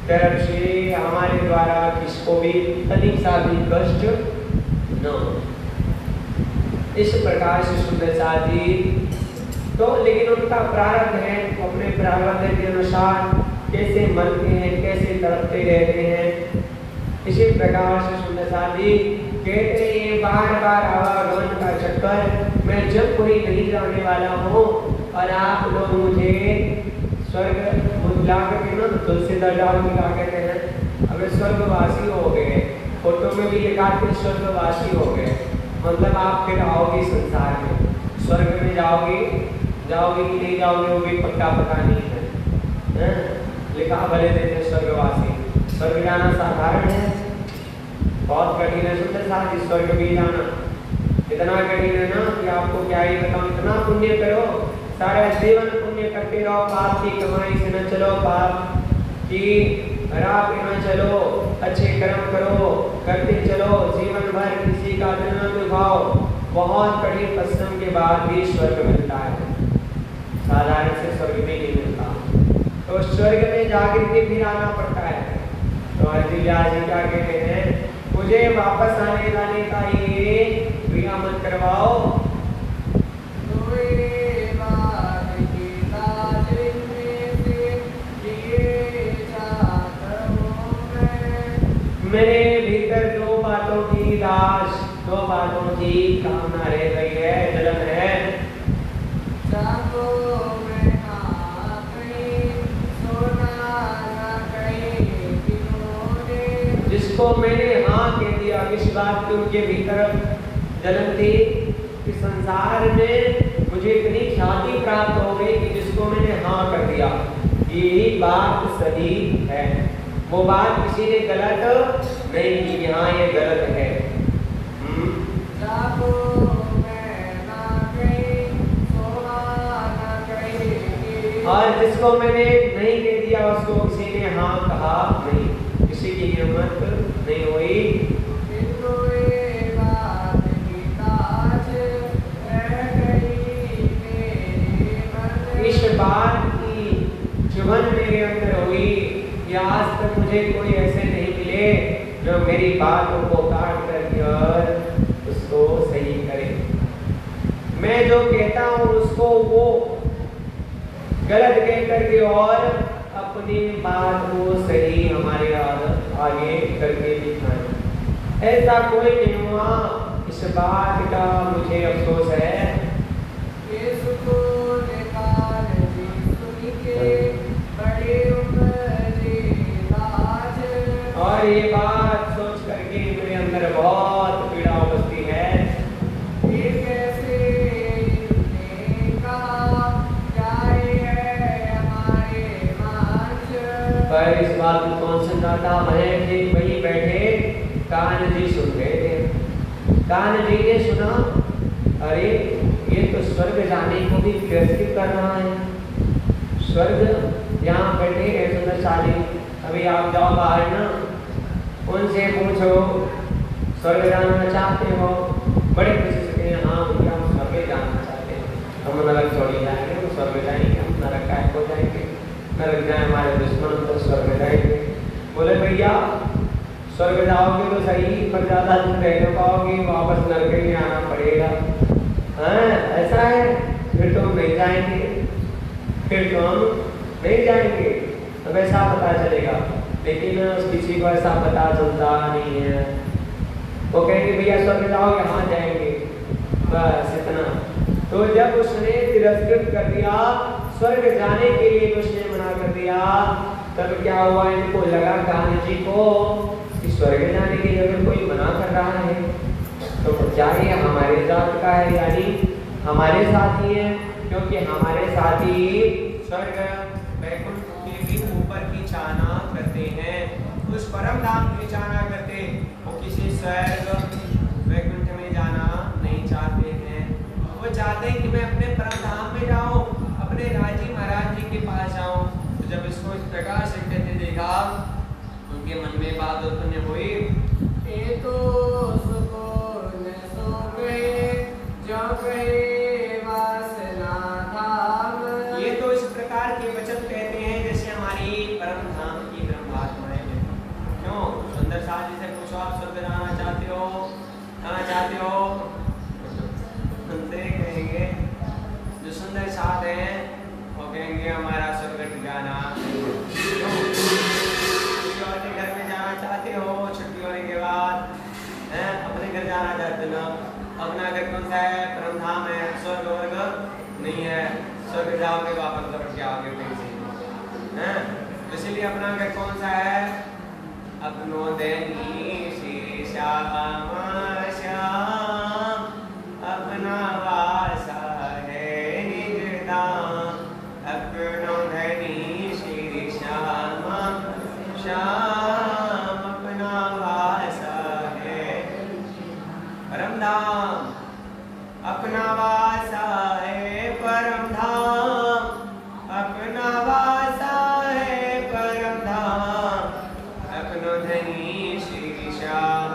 तरफ से हमारे द्वारा किसको भी तनिक सा भी कष्ट न हो। इस प्रकार से सुंदर शाह जी तो, लेकिन उनका प्रारब्ध है, अपने प्रारब्ध के अनुसार कैसे मरते हैं, कैसे तड़पते रहते हैं। इसी प्रकार से सुंदर साथ जी कहते हैं बार बार आवागमन का चक्कर मैं जब कोई नहीं जाने वाला हूँ और आप लोग मुझे स्वर्ग बुला करके ना तुलसीदास डाल मिला कहते हैं अगर स्वर्गवासी हो गए, फोटो में भी लिखा कि स्वर्गवासी हो गए, मतलब आप फिर आओगे संसार में, स्वर्ग में जाओगे कि नहीं जाओगे वो भी पक्का पता नहीं है, लिखा भले देते स्वर्गवासी। स्वर्ग जाना साधारण है, बहुत कठिन है सुंदर साथ जी स्वर्ग भी जाना, इतना कठिन है ना कि आपको क्या ही बताऊं। इतना पुण्य करो, सारा जीवन पुण्य करते रहो, पाप की कमाई से न चलो, पाप की राह पे न चलो, अच्छे कर्म करो, करते चलो, जीवन भर किसी का दिल न दुखाओ, बहुत कठिन परिश्रम के बाद भी स्वर्ग मिलता है, साधारण से स्वर्ग भी नहीं मिलता। तो स्वर्ग में जाकर के फिर आना पड़ता है। तो व्यास जी क्या कहते हैं, मुझे वापस आने जाने का ये क्रिया मत करवाओ, मेरे भीतर दो बातों की लाश, दो बातों की कामना रह गई है, जलन है। जिसको मैंने हाँ कह दिया, किस बात की उनके भीतर जलन थी कि संसार में मुझे इतनी ख्याति प्राप्त हो गई कि जिसको मैंने हाँ कर दिया, यही बात सही है, वो बात किसी ने गलत नहीं की, हाँ ये गलत है। और जिसको मैंने नहीं कह दिया उसको किसी ने हाँ कहा नहीं, किसी की हिम्मत नहीं हुई। इस बात की चुभन मेरे अंदर हुई कि आज तक मुझे कोई ऐसे नहीं मिले जो मेरी बातों को काट करके और उसको सही करे। मैं जो कहता हूँ उसको वो गलत कह करके और अपनी बात को सही हमारे आगे करके दिखाएं, ऐसा कोई नहीं हुआ। इस बात का मुझे अफसोस है। और ये बात सोच करके मेरे अंदर बहुत पीड़ा उपस्थित है। पर इस बात में कौन सुनाता है कि वही बैठे कान जी सुन रहे थे। कान जी ने सुना, अरे ये तो स्वर्ग जाने को भी तिरस्कृत कर रहा है। स्वर्ग यहाँ बैठे हैं सुंदर साली, अभी आप जाओ बाहर ना, उनसे पूछो स्वर्ग जाना चाहते हो, बड़े खुशी से कहें हाँ भैया हम स्वर्ग जाना चाहते हैं, हम नरक छोड़ी जाएंगे, हम स्वर्ग जाएंगे, हम नरक का हो जाएंगे, नरक जाए हमारे दुश्मन तो स्वर्ग जाएंगे। बोले भैया स्वर्ग जाओगे तो सही, पर ज्यादा दिन रह नहीं पाओगे, वापस नरक में आना पड़ेगा। ऐसा है, फिर तो हम नहीं जाएंगे, फिर तो हम नहीं जाएंगे, अब ऐसा पता चलेगा। लेकिन किसी को ऐसा पता चलता नहीं है। वो कहेंगे भैया स्वर्ग जाओगे, हाँ जाएंगे, बस इतना। तो जब उसने तिरस्कृत कर दिया, स्वर्ग जाने के लिए उसने मना कर दिया, तब क्या हुआ, इनको लगा कान्हा जी को कि स्वर्ग जाने के लिए अगर कोई मना कर रहा है तो चाहे हमारे जात का है, यानी हमारे साथी है, क्योंकि हमारे साथी स्वर्ग वैकुंठ के भी ऊपर की चाहना करते हैं, उस परम धाम की चाहना करते, वो किसी स्वर्ग वैकुंठ में जाना नहीं चाहते हैं। वो चाहते हैं कि मैं अपने परम धाम में जाऊं, अपने राजी महाराज जी के पास जाऊं। तो जब इसको इस प्रकार से कहते देखा, उनके मन में बात उत्पन्न हुई, ये तो सुकून सो गए जो गए वासना धाम। ये तो इस प्रकार के वचन कहते हैं जैसे हमारी परम धाम की ब्रह्मात्माएं हैं। क्यों सुंदर साथ जी से पूछो, आप स्वर्ग जाना चाहते हो, जाना चाहते हो? सुनते कहेंगे जो सुंदर साथ हैं वो कहेंगे हमारा स्वर्ग ठिकाना। घर में जाना चाहते हो, छुट्टी अपनो धनी श्री श्याम श्याम अपना वासा है निज धाम अपनो धनी श्री श्याम श्याम अपना वासा है परम धाम अपना वासा है परम धाम अपना वासा है परम धाम अपनो धनी श्री श्याम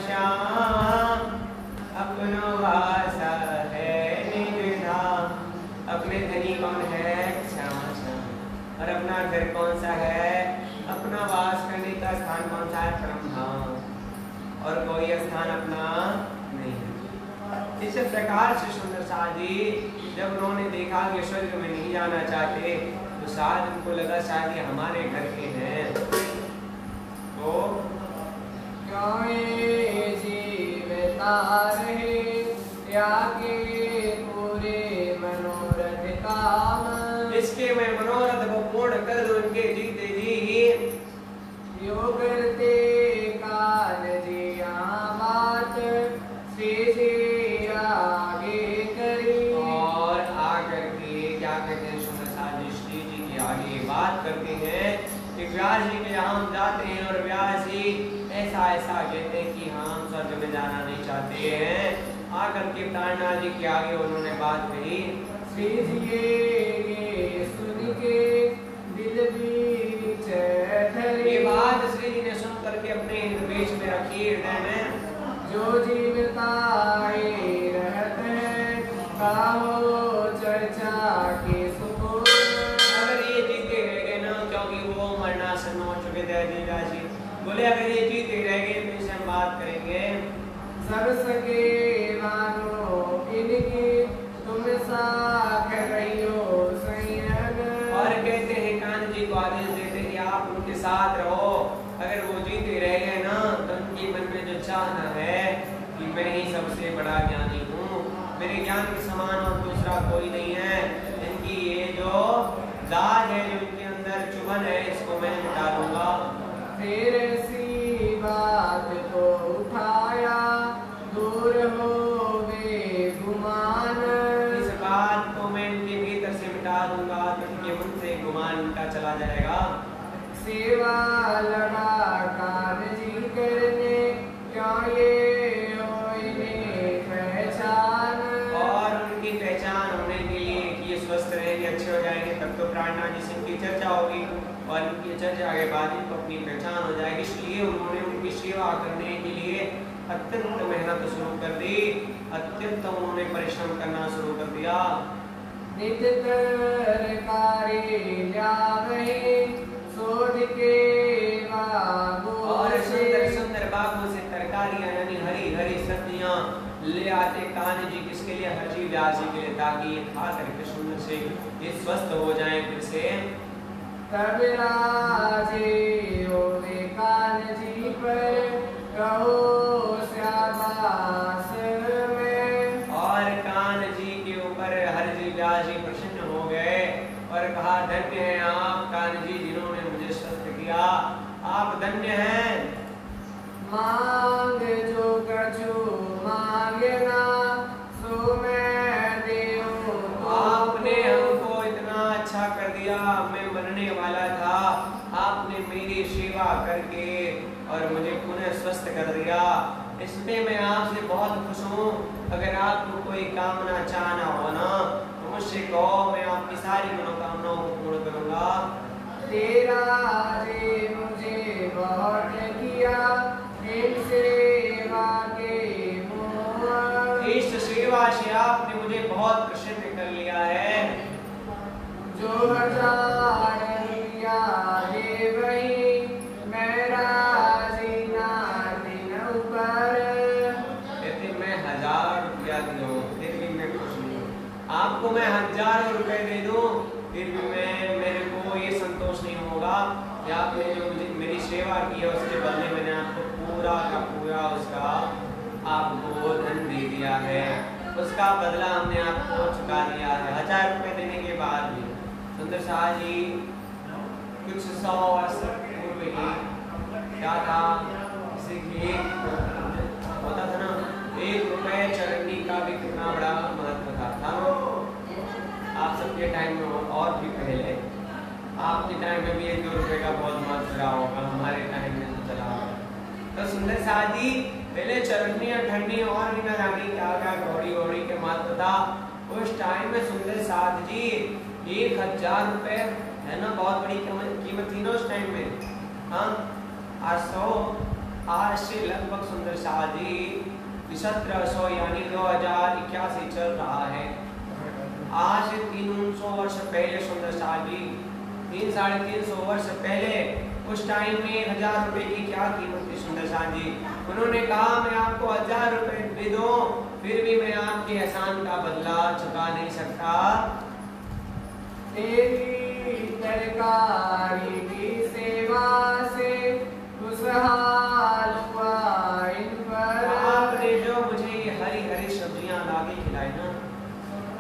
श्याम अपनो वासा है निज धाम। अपने धनी कौन है? श्यामा श्याम। और अपना घर कौन सा है? अपना वास करने का स्थान कौन सा है? परम धाम। और कोई स्थान अपना नहीं। इस प्रकार से सुंदर साथ जी जब उन्होंने देखा कि स्वर्ग में नहीं जाना चाहते तो शायद उनको लगा शायद ये हमारे घर के हैं। तो जीवता रहे त्यागे पूरे मनोरथ काम इसके मैं मनोरथ को पूर्ण कर दूं इनके जीते जी यो करते काल जी बात श्री जी आगे करी। और आकर के क्या कहते हैं सुंदर साथ जी श्री जी के आगे बात करते हैं कि व्यास जी के यहाँ हम जाते हैं और व्यास जी ऐसा ऐसा कहते हैं कि हम स्वर्ग में जाना नहीं चाहते हैं। आकर के प्राणनाथ जी के आगे उन्होंने बात कही। श्री जी ये सुन के दिल बीच ठहरे ये बात श्री जी ने सुन करके अपने बीच में रखी हृदय में। जो जीवताए रहत है काहो चर्चा के सुकून। अगर ये जीते रह गए ना क्योंकि वो मरणासन हो चुके थे व्यास जी बोले अगर ये जीते रह गए तो इनसे हम बात करेंगे। सब सके मानो इनकी तुम साख रहियो संयम। और कहते हैं कान्ह जी को आदेश देते हैं कि आप उनके साथ रहो। अगर वो जीते रह गए ना तो उनके मन में जो चाहना है कि मैं ही सबसे बड़ा ज्ञानी हूँ मेरे ज्ञान के समान और दूसरा कोई नहीं है। इनकी ये जो दाग है जो इनके अंदर चुभन है इसको मैं मिटा दूंगा। फिर ऐसी बात को उठाया दूर हो वे गुमान। इस बात को मैं इनके भीतर से मिटा दूंगा तो इनके मन से गुमान इनका चला जाएगा। सेवा लगा कान जी करने क्या ये हो इन्हें पहचान। और उनकी पहचान होने के लिए कि ये स्वस्थ रहेंगे अच्छे हो जाएंगे तब तो प्राणनाथ जी से इनकी चर्चा होगी और इनकी चर्चा के बाद इनको अपनी पहचान हो जाएगी। इसलिए उन्होंने उनकी सेवा करने के लिए अत्यंत मेहनत शुरू कर दी। अत्यंत उन्होंने परिश्रम करना शुरू कर दिया। नित्य तरकारी ल्यावहि शोध के बाबू। और सुंदर सुंदर बाबू से तरकारियां यानी हरी हरी सब्जियां ले आते कान्ह जी किसके लिए? हरजी व्यास जी के लिए ताकि ये खा करके सुंदर से ये स्वस्थ हो जाएं फिर से। तब राजे होवे कान्ह जी पर कहो श्यामास में। और कान्ह जी के ऊपर हरजी व्यास जी प्रसन्न हो गए और कहा धन्य है आप कान्ह जी जिन्होंने मुझे स्वस्थ किया। आप धन्य हैं। मांग जो कछु मांगना सो मैं देऊं। आपने हमको इतना अच्छा कर दिया मैं मरने वाला था आपने मेरी सेवा करके और मुझे पुनः स्वस्थ कर दिया। इसमें मैं आपसे बहुत खुश हूँ। अगर आपको कोई कामना चाहना हो ना तो मुझसे कहो मैं आपकी सारी मनोकामनाओं को पूर्ण करूँगा। तेरा रे मुझे बहुत किया सेवा के मोह। इस सेवा से आपने मुझे बहुत प्रसन्न कर लिया है। जो हजार रुपया दे वही मेरा जीना दिन ऊपर। कहते मैं 1000 रुपया दूँ फिर भी मैं खुश नहीं हूँ। आपको मैं 1000 रुपए दे दूँ फिर भी मेरे को ये संतोष नहीं होगा कि आपने जो मेरी सेवा की है उसके बदले मैंने आपको पूरा का पूरा उसका आपको धन दे दिया है। उसका बदला हमने आपको चुका दिया है। 1000 रुपए देने के बाद भी सुंदर शाह जी कुछ 100 वर्ष पूर्व ही क्या था टाइम में भी 1-2 रुपए का बहुत महत्व रहा होगा, हमारे टाइम में तो चला गया। तो सुंदर साथ जी पहले चरनी और ठंडी और भी न जानी क्या क्या गौरी गौरी के महत्व था। उस टाइम में सुंदर साथ जी 1000 रुपए है ना, बहुत बड़ी कीमत थी ना उस टाइम में। हाँ, आज से लगभग सुंदर साथ जी 1700 यानी 2081 चल रहा है। आज से 300 वर्ष पहले सुंदर साथ जी 300-350 वर्ष पहले उस टाइम में 1000 रुपए की क्या कीमत थी सुंदर साथ जी। उन्होंने कहा मैं आपको 1000 रुपए दे दूं फिर भी मैं आपके एहसान का बदला चुका नहीं सकता। तेरी तरकारी की सेवा से खुशहाल हुआ इन पर। आपने जो मुझे ये हरी हरी सब्जियां ला के खिलाई ना,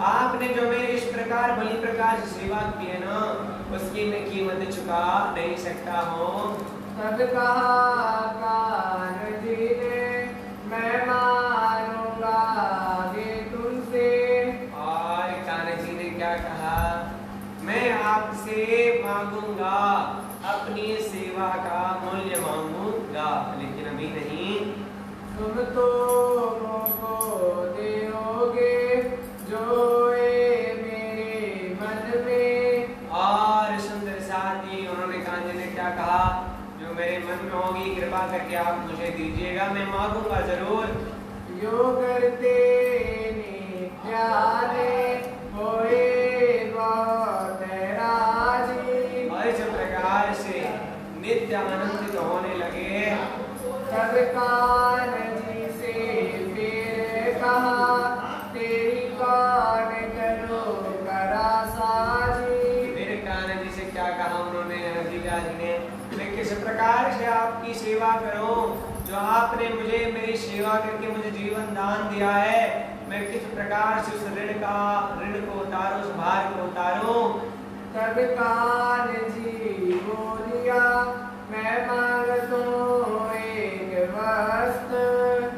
आपने जो मेरी इस प्रकार बलि प्रकार से सेवा की है ना, उसकी मैं कीमत चुका नहीं सकता हूँ। तब कहा कान्ह जी ने मैं मांगूंगा आगे तुमसे। और कान्ह जी ने क्या कहा, मैं आपसे मांगूंगा अपनी सेवा का मूल्य मांगूंगा, लेकिन अभी नहीं। तुम तो मुझको दोगे जो मेरे मन में। और सुंदर साथ जी उन्होंने कान्ह जी ने क्या कहा, जो मेरे मन में होगी कृपा करके आप मुझे दीजिएगा, मैं मांगूंगा जरूर। यो करते प्यारे होए बहुत राजी। और इस प्रकार से नित्य आनंदित होने लगे। तब कान्ह जी से फिर कहा तेरी कौन करो करा साजी। मेरे कान्ह जी से क्या कहा उन्होंने, हरजीजा जी ने, मैं किस प्रकार से आपकी सेवा करूं, जो आपने मुझे मेरी सेवा करके मुझे जीवन दान दिया है, मैं किस प्रकार से उस ऋण को उतारूं, उस भार को उतारूं। तब कान्ह जी बोलिया मैं मांगता हूं एक वस्तु।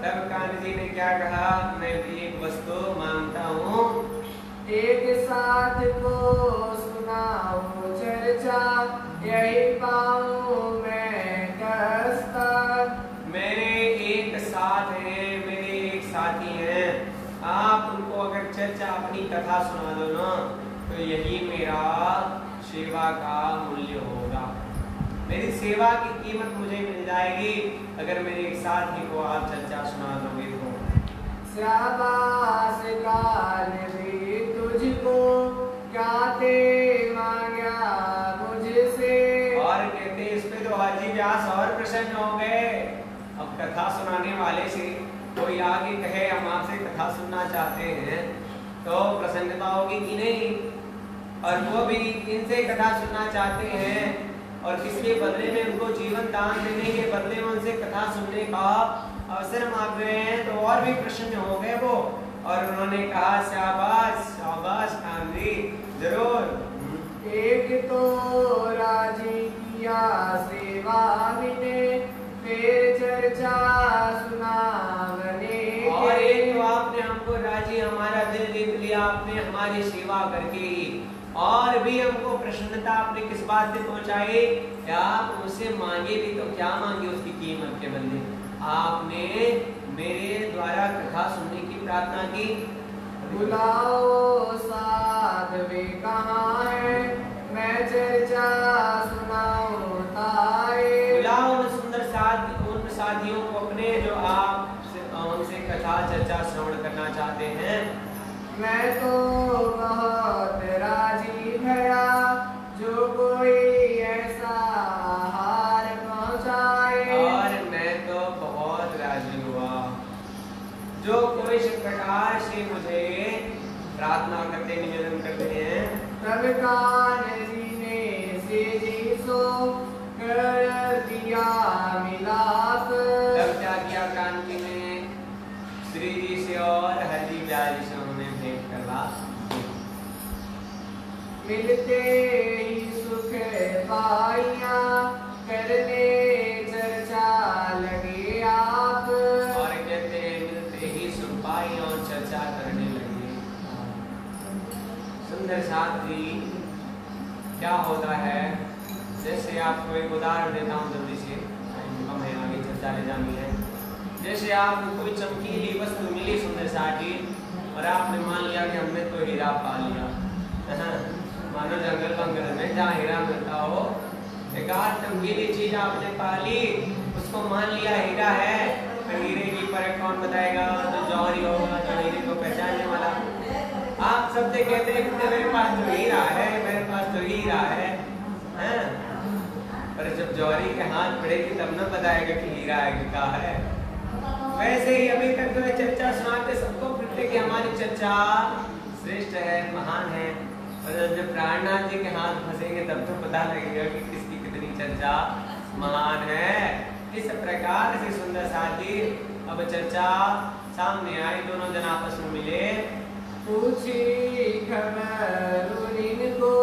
तब कान्ह जी ने क्या कहा, मैं भी एक वस्तु मांगता हूँ। एक साथ को सुनाओ चर्चा यही पाऊं मैं दस्तक। मेरे एक साथ है, मेरे एक साथी हैं, आप उनको अगर चर्चा अपनी कथा सुना दो ना, तो यही मेरा सेवा का मूल्य होगा, मेरी सेवा की कीमत मुझे मिल जाएगी अगर मेरे एक साथी को आप चर्चा सुना दोगे तो। शाबाश कान्ह जी तुझको क्या ते मांगा मुझसे। और कहते इस पे तो हाजी व्यास और प्रसन्न हो गए। अब कथा सुनाने वाले से कोई आगे कहे हम आपसे कथा सुनना चाहते हैं तो प्रसन्नता होगी कि नहीं, और वो भी इनसे कथा सुनना चाहते हैं और किसके बदले में उनको जीवन दान देने के बदले में उनसे कथा सुनने का अवसर मांग रहे हैं, तो और भी प्रसन्न हो गए वो। और उन्होंने कहा शाबाश शाबाश कान्ह जी, जरूर। एक तो राजी किया सेवा ने फिर चर्चा सुनावने। और एक तो आपने हमको राजी, हमारा दिल जीत लिया आपने हमारी सेवा करके ही, और भी हमको प्रसन्नता आपने किस बात से पहुंचाई, क्या आप मुझसे मांगे भी तो क्या मांगे उसकी कीमत के बदले, आपने मेरे द्वारा कथा सुनने की प्रार्थना की। बुलाओ साध वे कहाँ है मैं चर्चा सुनाऊं ताए। बुलाओ उन सुंदर उन साथियों को अपने जो आप उनसे कथा चर्चा श्रवण करना चाहते हैं। मैं तो बहुत राजी भया जो कोई ऐसा हार पहुँचाए। और मैं तो बहुत राजी हुआ जो कोई इस प्रकार से मुझे प्रार्थना करते निवेदन करते हैं। तब कान्ह जी ने जी सो कर दिया मिलाप। तब क्या किया कान्ह जी ने, श्री जी से और हरि व्यास जी से उन्होंने भेंट करवा। मिलते ही सुख पाइया करने चर्चा लगे आप। और कहते हैं मिलते ही सुख पाई और चर्चा करने लगे। सुंदर साथ जी क्या होता है, जैसे आपको एक उदाहरण देता हूँ जल्दी से, हमें आगे चर्चा ले जानी है। जैसे आपको कोई चमकीली वस्तु मिली सुंदर साटी और आपने मान लिया कि हमने तो हीरा पा लिया, मानो जंगल बंगल में जहाँ हीरा मिलता हो, एक आध चमकीली चीज आपने पा ली, उसको मान लिया हीरा है, तो हीरे की परख कौन बताएगा? जो जौहरी होगा, जो हीरे को पहचानने वाला। आप सबसे कहते हैं कि मेरे पास तो हीरा है, मेरे पास तो हीरा है, हैं? पर जब जौहरी के हाथ पड़ेगी तब न बताएगा कि हीरा है कि क्या है। वैसे ही अभी तक तो चर्चा सुनाते सबको फिरते कि हमारी चर्चा श्रेष्ठ है, महान है, और जब प्राणनाथ जी के हाथ फंसेंगे तब तो पता लगेगा कि किसकी कितनी चर्चा महान है। इस प्रकार से सुंदर साथी अब चर्चा सामने आई, दोनों जन आपस में मिले। पूछी खबर इनको,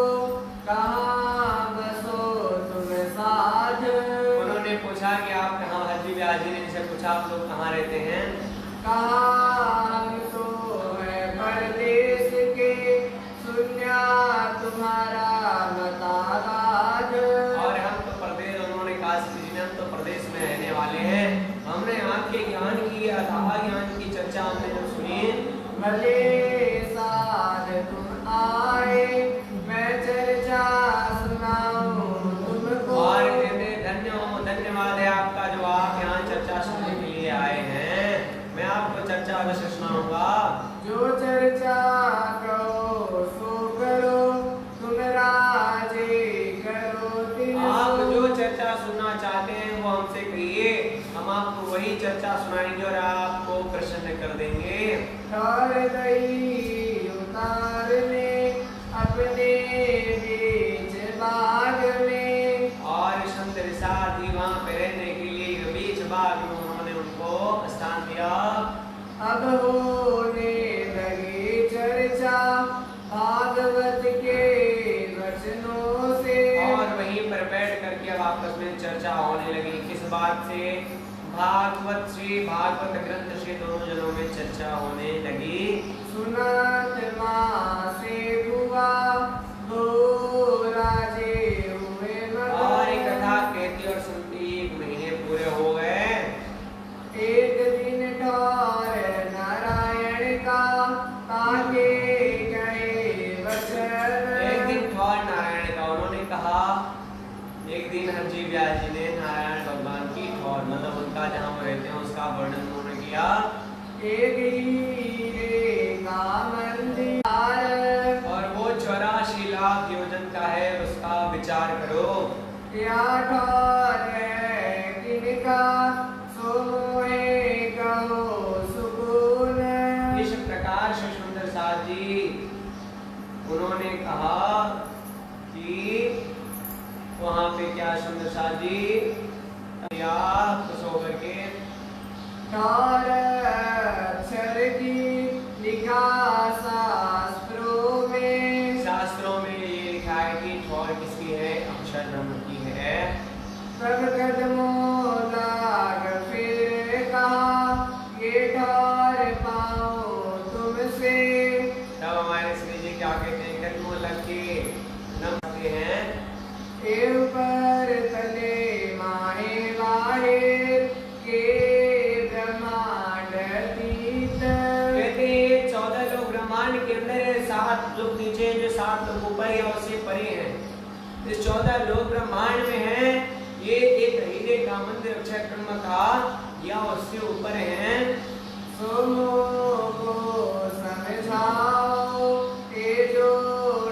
कहाँ बसो तुम साध। उन्होंने पूछा कि आप कहाँ, हाजी ब्याह जी ने इनसे पूछा आप लोग कहाँ रहते हैं? कहा हम तो है परदेश के, सुनिया तुम्हारा बता राज। और हम तो परदेश, उन्होंने कहा हम तो प्रदेश में रहने वाले हैं। हमने आपके ज्ञान की, अथाह ज्ञान की चर्चा हमने जब सुनी, भले साध तुम आए, मैं चर्चा सुनाऊं तुमको। और कहते धन्यवाद है आपका जो आप यहाँ चर्चा सुनने के लिए आए हैं। मैं आपको चर्चा अवश्य सुनाऊंगा। जो चर्चा कहो सो करो, तुम राजे करो दिल। आप जो चर्चा सुनना चाहते हैं वो हमसे कहिए, हम आपको वही चर्चा सुनाएंगे और आपको प्रसन्न कर देंगे। और दई उतारने अपने बीच बाग में, और सुंदर साथी वहाँ पे रहने के लिए बीच बाग में उन्होंने उनको स्थान दिया। अब होने लगी चर्चा भागवत के वचनों से। और वहीं पर बैठ करके अब आपस में चर्चा होने लगी, किस बात से? भागवत से, भागवत ग्रंथ से दोनों जनों में चर्चा होने लगी। सुनत माँ से हुआ, दो राजे हुए मगन। और एक कथा कहती और सुनती 1 महीने पूरे हो गए। एक दिन ठौर नारायण का, ताके गए वचन। एक दिन ठौर नारायण का, उन्होंने कहा, एक दिन हरजी व्यास जी ने नारायण भगवान की ठौर, मतलब उनका जहाँ वो रहते हैं उसका वर्णन उन्होंने किया। एक हीरे का मंदिर, और वो 84 लाख योजन का है, उसका विचार करो। क्या ठौर है किनका, सोए कहो सुकून। इस प्रकार से सुंदर साथ जी उन्होंने कहा कि वहाँ पे क्या सुंदर साथ जी या खुश होकर के ठौर अक्षर की लिखा शास्त्रों में। शास्त्रों में ये लिखा है कि ठौर किसकी है? अक्षर ब्रह्म की है। सब कदमों लाग फिर कहा, ये ठौर पाऊं तुमसे। तब हमारे श्री जी क्या कहते हैं? कदमों लग के नमस्ते हैं, ए ऊपर तले माहे बाहेर के ब्रह्मांड अतीत। कहते हैं 14 लोग ब्रह्मांड के अंदर है, 7 लोग नीचे हैं, जो 7 लोग ऊपर या उससे परे हैं। इस 14 लोग ब्रह्मांड में हैं, ये एक हीरे का मंदिर अक्षय ब्रह्म का या उससे ऊपर हैं। सोमो को समझाओ, ए जो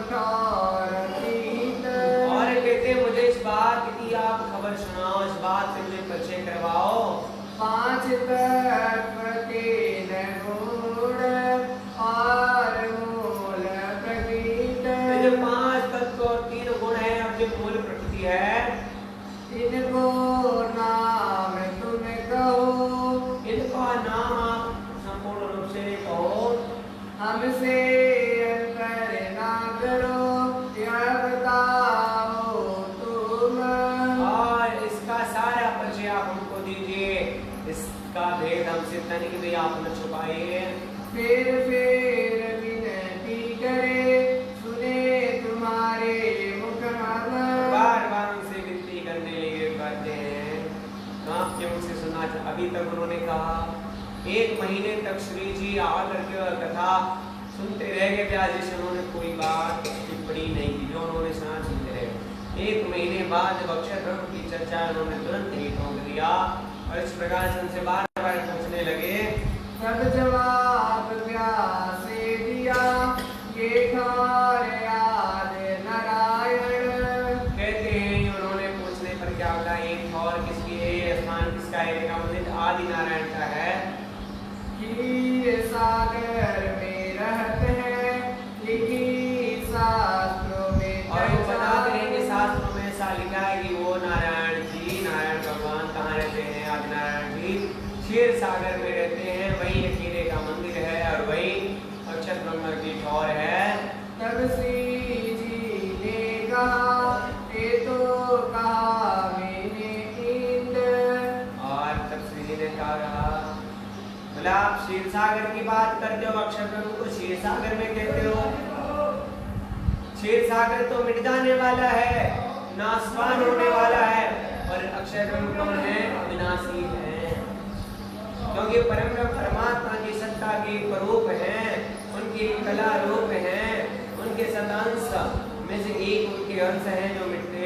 ठौर अतीत। और कहते हैं मुझे इस बात की आप खबर सुनाओ, इस बात से मुझे परिचय करवाओ। 5 तत्व के गुण और मूल प्रकृति। जो 5 तत्व और 3 गुण है, अब जो मूल प्रकृति है, इनको नाम तुम कहो, इनका नाम आप संपूर्ण रूप से कहो। हमसे अंतर ना करो, यह बताओ तुम। और इसका सारा परिचय आप हमको दीजिए, इसका भेद हमसे तनिक भी आप न छुपाइए। फिर विनती करे, सुने तुम्हारे मुख हम। बार बार उनसे वाक्य मुझसे सुनना चाहते। अभी तक उन्होंने कहा 1 महीने तक श्री जी आकर के कथा सुनते रह गए। व्यास जी से उन्होंने कोई बात टिप्पणी नहीं की, जो उन्होंने सुना सुनते रहे। 1 महीने बाद जब अक्षर ब्रह्म की चर्चा उन्होंने तुरंत ही ठोक दिया और इस प्रकार से उनसे बार बार पूछने लगे। तब जवाब व्यास से दिया, ये ठौर याद नारायण। कहते हैं उन्होंने पूछने पर क्या बोला, ये ठौर किसकी है, ये स्थान किसका है? का मंदिर आदि नारायण का है। क्षीर सागर में रहते हैं, लिखी शास्त्रों में। और वो बताते हैं कि शास्त्रों में ऐसा लिखा है कि वो नारायण जी, नारायण भगवान कहाँ रहते हैं? आदि नारायण जी क्षीर सागर में रहते हैं, वही खीरे का मंदिर है और वही अक्षर ब्रह्म की ठौर है। तब श्री जी ने कहा, ये तो कहा मैंने इंद। और तब श्री जी ने कहा, बोला आप क्षीर सागर की बात करते हो, अक्षर ब्रह्म को क्षीर सागर में कहते हो। क्षीर सागर तो मिट जाने वाला है, नाशवान होने वाला है, और अक्षर ब्रह्म कौन है? अविनाशी है, क्योंकि परम ब्रह्म परमात्मा की सत्ता के स्वरूप हैं, उनकी कला रूप हैं, उनके सदांश में से एक उनके अंश हैं जो मिटते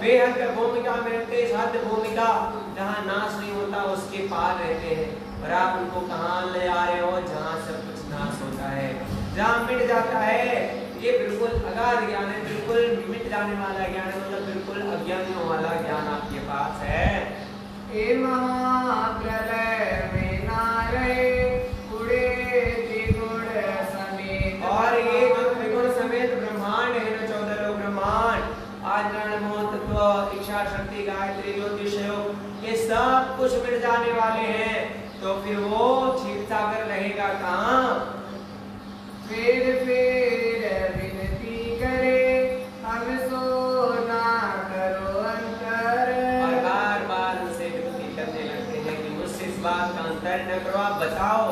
बेहद भूमिका में रहते, साध्य भूमिका जहाँ नाश नहीं होता उसके पार रहते हैं। और आप उनको कहाँ ले आ रहे हो? जहाँ सब कुछ नाश होता है, जहाँ मिट जाता है। ये बिल्कुल अगाध ज्ञान है, बिल्कुल मिट जाने वाला ज्ञान है, मतलब बिल्कुल अज्ञानियों वाला ज्ञान आपके पास है। हे महाप्रलय में ना रहे, उड़े त्रिगुण समेत। और ये जो त्रिगुण समेत ब्रह्मांड है ना, 14 लोक ब्रह्मांड, आज्ञान मोह तत्व इच्छा शक्ति गायत्री ज्योतिष योग, ये सब कुछ मिट जाने वाले हैं, तो फिर वो क्षीर सागर रहेगा कहाँ? फिर विनती करे, हम सो ना करो अंतर। और बार बार उनसे विनती करने लगते हैं कि मुझसे इस बात का अंतर न करो, आप बताओ।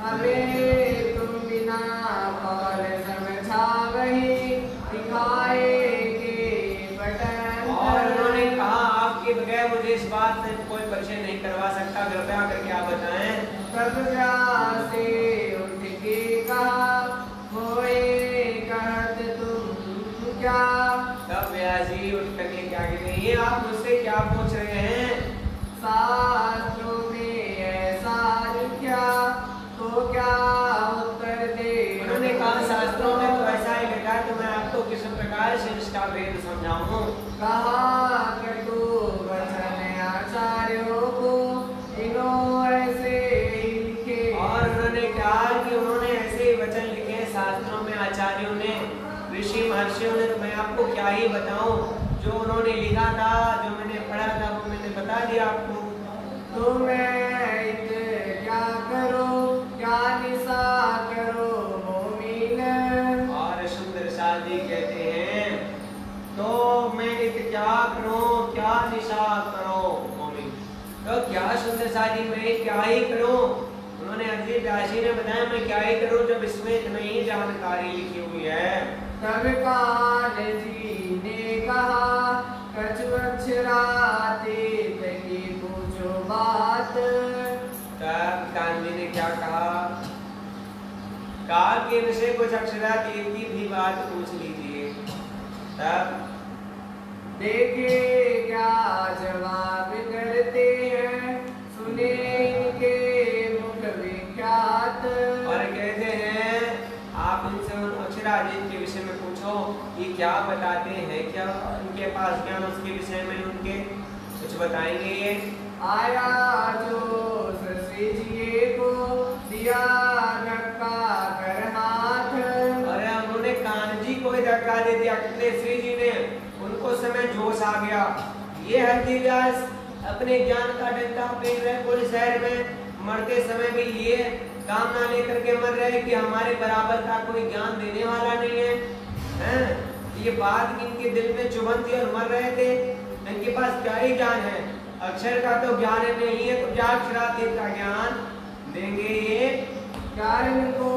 हमें तुम बिना और समझा वही दिखाएंगे बटन। और उन्होंने कहा आपके बगैर मुझे इस बात से कोई परिचय नहीं करवा सकता, कृपया करके आप बताएं। तब व्यास से उठ के कहा, होए कहत तुम क्या। तब व्यास जी उठ करके क्या कहते हैं, ये आप मुझसे क्या पूछ रहे हैं? शास्त्रों में ऐसा लिखा तो क्या उत्तर दे। उन्होंने कहा शास्त्रों में तो ऐसा ही लिखा है, तो मैं आपको किस प्रकार से इसका भेद समझाऊं? कहा कटु वचन आचार्यों को, इन्हों ऐसे ही लिखे। और उन्होंने कहा कि उन्होंने ऐसे वचन लिखे हैं शास्त्रों में, आचार्यों ने, ऋषि महर्षियों ने, तो मैं आपको क्या ही बताऊं। जो उन्होंने लिखा था, जो मैंने पढ़ा था, वो मैंने बता दिया आपको। तो मैं इत क्या करो, क्या निशा करो मोमिन। और सुंदर साल जी कहते हैं, तो मैं इत क्या करूं, क्या निशा करो मोमिन। तो क्या सुंदर साल जी, मैं क्या ही करूं? उन्होंने अजीत दासी ने बताया, मैं क्या ही करूं जब इसमें इतनी जानकारी लिखी हुई है। तब काल जी ने कहा, कछु अक्षराते की पूछो बात। तब काल जी ने क्या कहा? काल के विषय कुछ अक्षरातीत की भी बात पूछ लीजिए। तब देखे क्या जवाब करते हैं, सुने इनके मुख विख्यात। और कहते हैं आप इनसे उन अक्षराजीत के विषय में पूछो, ये क्या बताते हैं, क्या उनके पास ज्ञान उसके विषय में उनके कुछ बताएंगे। ये आया जो सृजिए को दिया धक्का कर हाथ। अरे उन्होंने कान्जी को ही धक्का दे दिया, कितने श्री जी ने, उनको समय जोश आ गया। ये हरदी व्यास अपने ज्ञान का डंडा पीट रहे पूरे शहर में, मरते समय भी ये कामना लेकर के मर रहे कि हमारे बराबर का कोई ज्ञान देने वाला नहीं है, हैं? ये बात इनके दिल में चुभन थी और मर रहे थे। इनके पास क्या ही ज्ञान है? अक्षर का तो ज्ञान नहीं है, तो क्या अक्षरातीत का ज्ञान देंगे ये? कारण को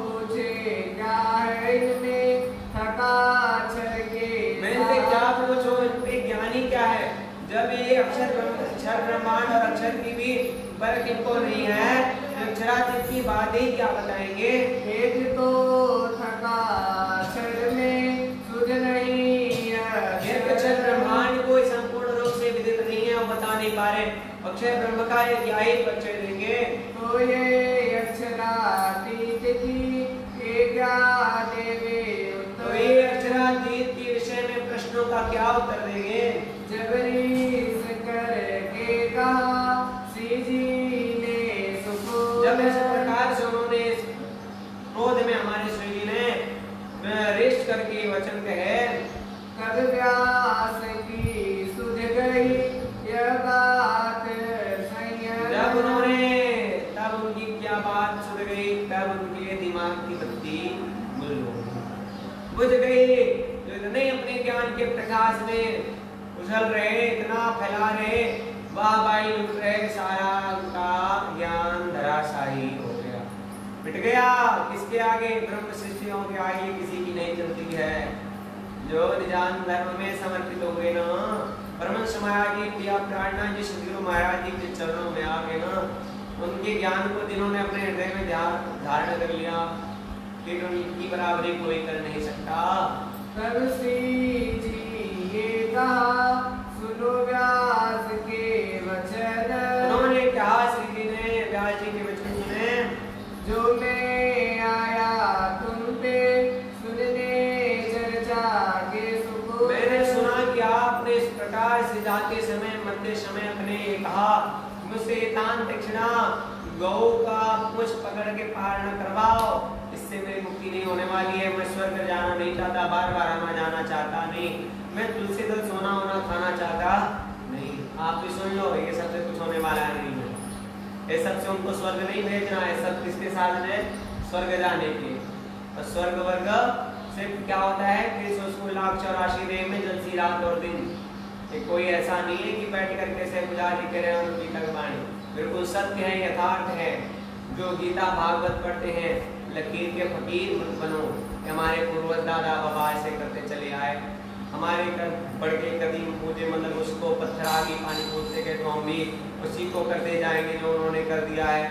पूछे क्या है इनमें थका अक्षर के। मैं इनसे क्या पूछूं, इनके ज्ञानी क्या है? जब ये अक्षर ब्रह्मांड और अक्षर की भी फर्क इनको नहीं है, तो अक्षरातीत की बात ही क्या बताएंगे? एक तो थका अक्षर में सुध नहीं अक्षर ब्रह्मांड को संपूर्ण रूप से विदित नहीं है और बता नहीं पा रहे, अक्षर ब्रह्म का क्या ही परिचय देंगे? तो ये अक्षरातीत की क्या देवे उत्तर? तो ये अक्षरातीत के विषय में प्रश्नों का क्या उत्तर देंगे? जबरी से करके कहा श्री जी ने सुखो। जब इस प्रकार से उन्होंने क्रोध में हमारे श्री जी ने रिष्ट करके वचन कहे, कद व्यास की सुध गई यह बात संयम। जब उन्होंने तब उनकी क्या बात सुध गई, तब उनके दिमाग की बत्ती बुझ गई। जो इतने अपने ज्ञान के प्रकाश में उछल रहे, इतना फैला रहे, वाहवाही लुट रहे, सारा उनका ज्ञान धराशायी हो गया, मिट गया। किसके आगे? ब्रह्म सृष्टियों के आगे किसी की नहीं चलती है। जो निजान धर्म में समर्पित हो गए ना, परमहंस महाराज जी प्रिया प्रार्थना जी सदगुरु महाराज जी के चरणों में आ गए ना, उनके ज्ञान को जिन्होंने अपने हृदय में धारण कर लिया, फिर उनकी बराबरी कोई कर नहीं सकता। तब श्री जी ये कहा सुनो व्यास के वचन। उन्होंने कहा, श्री जी ने व्यास जी के वचन सुने, जो मैं आया तुम पे सुनने चर्चा के सुख। मैंने सुना कि आपने इस प्रकार से जाते समय मध्य समय अपने कहा, मुझसे तान दक्षिणा गौ का मुझ पकड़ के पार न करवाओ, इससे मेरी मुक्ति नहीं होने वाली है। मैं स्वर्ग जाना नहीं चाहता, बार बार आना जाना चाहता नहीं, मैं तुलसी दल सोना होना खाना चाहता नहीं। आप भी सुन लो, ये सबसे कुछ होने वाला नहीं है। ये सबसे उनको स्वर्ग नहीं भेजना है, सब किसके साधन है? स्वर्ग जाने के। और स्वर्ग वर्ग सिर्फ क्या होता है कि 1,84,00,000 देह में जलसी रात और दिन। ये कोई ऐसा नहीं है कि बैठ करके से पुजारी कह रहे हैं उनकी तकबाणी, बिल्कुल सत्य है, यथार्थ है। जो गीता भागवत पढ़ते हैं, लकीर के फकीर मत बनो, हमारे पूर्वज दादा बाबा ऐसे करते चले आए। हमारे बढ़ के कदीम पूजे मतलब उसको पत्थर आगे पानी पूछते गए, तो हम भी उसी को करते जाएंगे जो उन्होंने कर दिया है।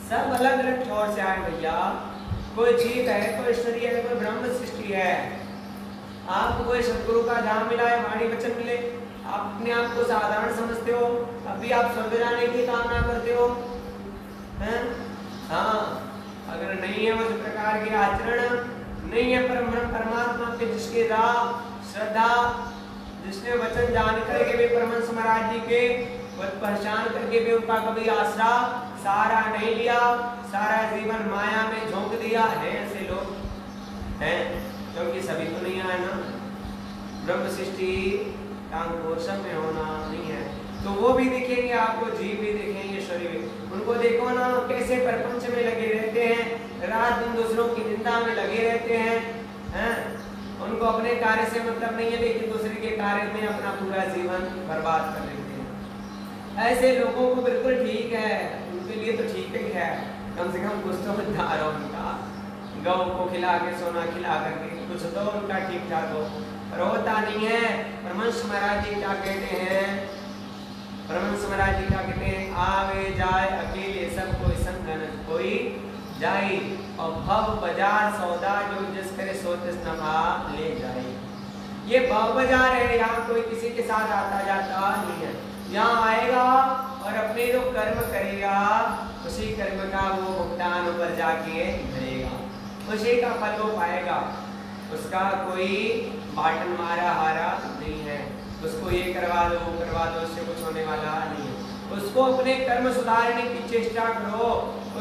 सब अलग अलग ठौर से आए भैया। कोई जीव है, कोई ईश्वरीय है, कोई ब्रह्म सृष्टि है। आपको कोई सदगुरु का धाम मिला है, वाणी वचन मिले, आप अपने आप को साधारण समझते हो, अभी आप स्वर्ग जाने की कामना करते हो, हैं? हाँ, अगर नहीं है उस प्रकार के आचरण, नहीं है परमात्मा के जिसके राह श्रद्धा, जिसने वचन जान करके भी परमहंस महाराज जी के पहचान करके भी उनका कभी आसरा सारा नहीं लिया, सारा जीवन माया में झोंक दिया है, ऐसे लोग हैं। क्योंकि सभी तो नहीं आए ना, ब्रह्म सृष्टि सब में होना नहीं है, तो वो भी दिखेंगे आपको, जीव भी दिखेंगे, शरीर भी। उनको देखो ना कैसे प्रपंच में लगे रहते हैं, रात दिन दूसरों की निंदा में लगे रहते हैं। उनको अपने कार्य से मतलब नहीं है, लेकिन दूसरे के कार्य में अपना पूरा जीवन बर्बाद कर लेते हैं। ऐसे लोगों को बिल्कुल ठीक है, उनके लिए तो ठीक ही है, कम से कम कुछ तो उद्धार हो उनका। गौ को खिला के सोना खिला करके कुछ तो उनका ठीक ठाक हो, पर होता नहीं है। परमहंस महाराज जी क्या कहते हैं? परमहंस महाराज जी क्या कहते हैं? आवे जाए अकेले सब कोई संग न कोई जाए, और भव बाजार सौदा जो जिस करे सो तिस नफा ले जाए। ये भव बाजार है, यहाँ कोई किसी के साथ आता जाता नहीं है। यहाँ आएगा और अपने जो कर्म करेगा उसी कर्म का वो भुगतान ऊपर जाके करेगा, उसी का फल वो पाएगा। उसका कोई बाटन मारा हारा नहीं है, उसको ये करवा दो वो करवा दो, उससे कुछ होने वाला नहीं है। उसको अपने कर्म सुधारने की चेष्टा करो,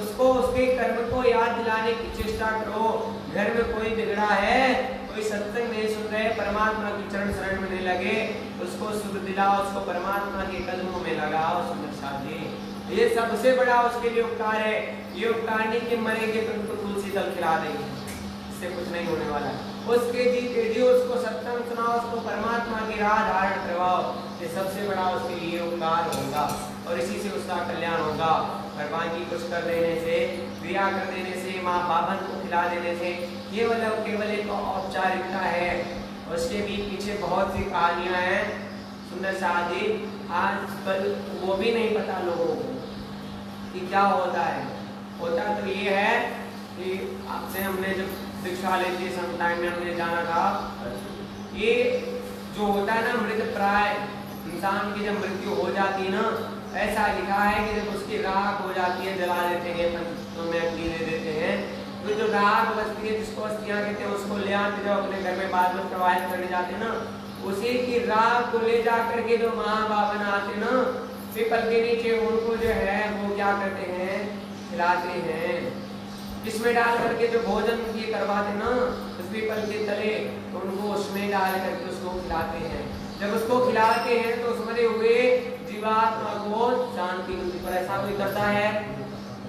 उसको उसके कर्म को याद दिलाने की चेष्टा करो। घर में कोई बिगड़ा है, कोई सत्संग नहीं सुन रहे, परमात्मा की चरण शरण में नहीं लगे, उसको सुख दिलाओ, उसको परमात्मा के कदमों में लगाओ। सुंदर साथी, ये सबसे बड़ा उसके लिए उपकार है। ये उपकार नहीं कि मरेंगे तो उनको तुलसी दल खिला देंगे, इससे कुछ नहीं होने वाला। उसके जीते जी उसको सत्संग सुनाओ, उसको परमात्मा की राह धारण करवाओ, ये सबसे बड़ा उसके लिए उपकार होगा और इसी से उसका कल्याण होगा। भगवान की कुछ कर देने से, क्रिया कर देने से, माँ बाबन को खिला देने से केवल एक औपचारिकता है, उसके भी पीछे बहुत सी कहानियां हैं। सुंदर साजी आजकल वो भी नहीं पता लोगों को कि क्या होता है। होता तो ये है कि आपसे हमने जब दीक्षा लेती सम टाइम में हमने जाना था, ये जो होता है ना मृत प्राय इंसान की जब मृत्यु हो जाती है ना, ऐसा लिखा है कि जब उसकी राख हो जाती है जला देते हैं, पंचों में अग्नि दे देते हैं, तो जो राख बचती है जिसको अस्थियां कहते हैं उसको ले आते जब अपने घर में बाद में प्रवाहित करने जाते हैं ना, उसी की राख को ले जा करके जो माँ बाप बनाते ना पीपल के नीचे, उनको जो है वो क्या करते हैं, खिलाते हैं। इसमें डाल करके जो भोजन ये करवाते ना उस पीपल के तले, तो उनको उसमें डाल करके उसको खिलाते हैं। जब उसको खिलाते हैं तो उसमें हुए जीवात्मा को शांति मिलती, पर ऐसा कोई करता है,